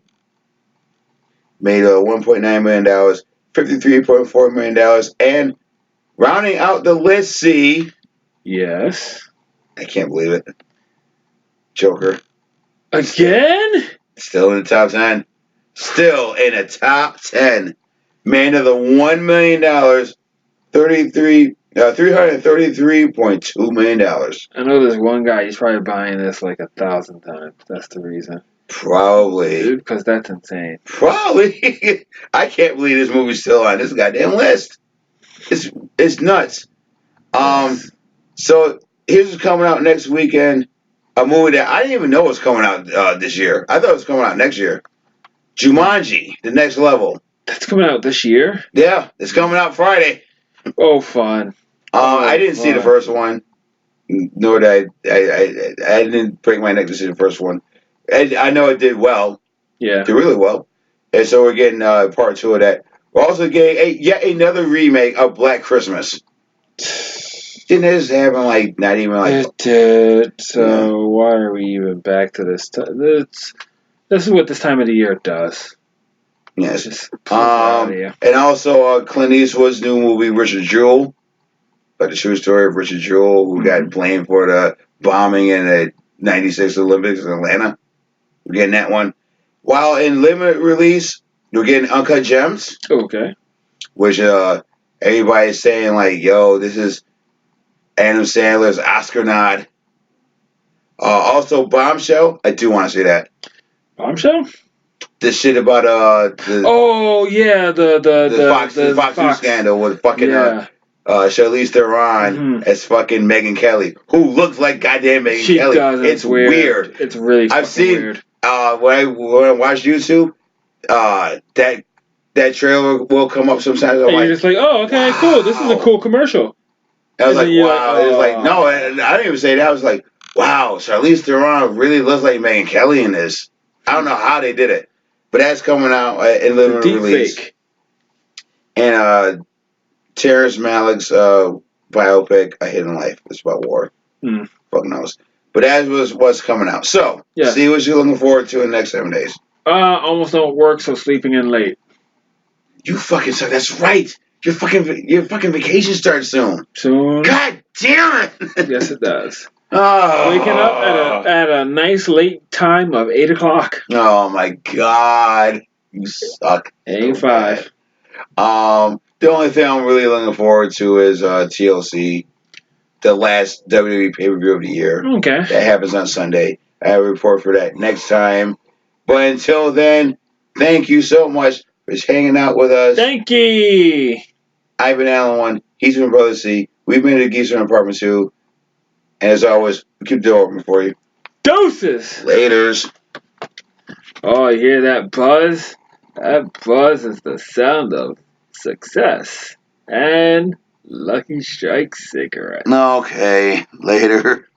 Made $1.9 million, $53.4 million. And Rounding out the list, see. Yes. I can't believe it. Joker. Again? Still in the top 10. Still in the top 10. Man of the $1 million, $333.2 million. I know there's one guy, he's probably buying this like 1,000 times. That's the reason. Probably. Because that's insane. Probably. I can't believe this movie's still on this goddamn list. It's nuts. Yes. So here's what's coming out next weekend. A movie that I didn't even know was coming out this year. I thought it was coming out next year. Jumanji, The Next Level. That's coming out this year? Yeah, it's coming out Friday. Oh, fun. I didn't see the first one, nor did I didn't break my neck to see the first one. I know it did well. Yeah. Did really well. And so we're getting part 2 of that. We're also getting yet another remake of Black Christmas. Didn't this happen like not even like It did. So why are we even back to this? This is what this time of the year does. yes. Just pulls it out of you. And also Clint Eastwood's new movie Richard Jewell, like the true story of Richard Jewell, who got blamed for the bombing in the '96 Olympics in Atlanta. We're getting that one. While in limited release, we're getting Uncut Gems, Okay. which everybody's saying like, yo, this is Adam Sandler's Oscar nod. Also, Bombshell. I do want to see that. Bombshell? This shit about Oh yeah, the Fox News scandal with fucking Charlize Theron as fucking Megyn Kelly, who looks like goddamn Megyn Kelly. Does. It's weird. It's really I've seen weird. When I watch YouTube, that trailer will come up sometimes. I'm And like, you're just like, oh, okay, wow. cool. This is a cool commercial. I was And like, then wow. you're It was like, like, no, I didn't even say that. I was like, wow, Charlize Theron really looks like Megyn Kelly in this. I don't know how they did it, but that's coming out in the limited deep release. fake. And Terrence Malick's biopic, A Hidden Life. It's about war. Fuck knows. But that was what's coming out. So, see what you're looking forward to in the next 7 days. Almost don't work, so sleeping in late. You fucking suck. That's right. Your fucking vacation starts soon. God damn it. Yes, it does. Oh. Waking up at a nice late time of 8 o'clock. Oh my god. You suck. 8:05. The only thing I'm really looking forward to is TLC, the last WWE pay-per-view of the year. Okay. That happens on Sunday. I have a report for that next time. But until then, thank you so much for hanging out with us. Thank you. I've been Alan 1. He's been Brother C. We've been to Geeks From Apartment 2. And as always, we keep the door open for you. Doses. Laters. Oh, you hear that buzz? That buzz is the sound of success and Lucky Strike cigarette. Okay, later.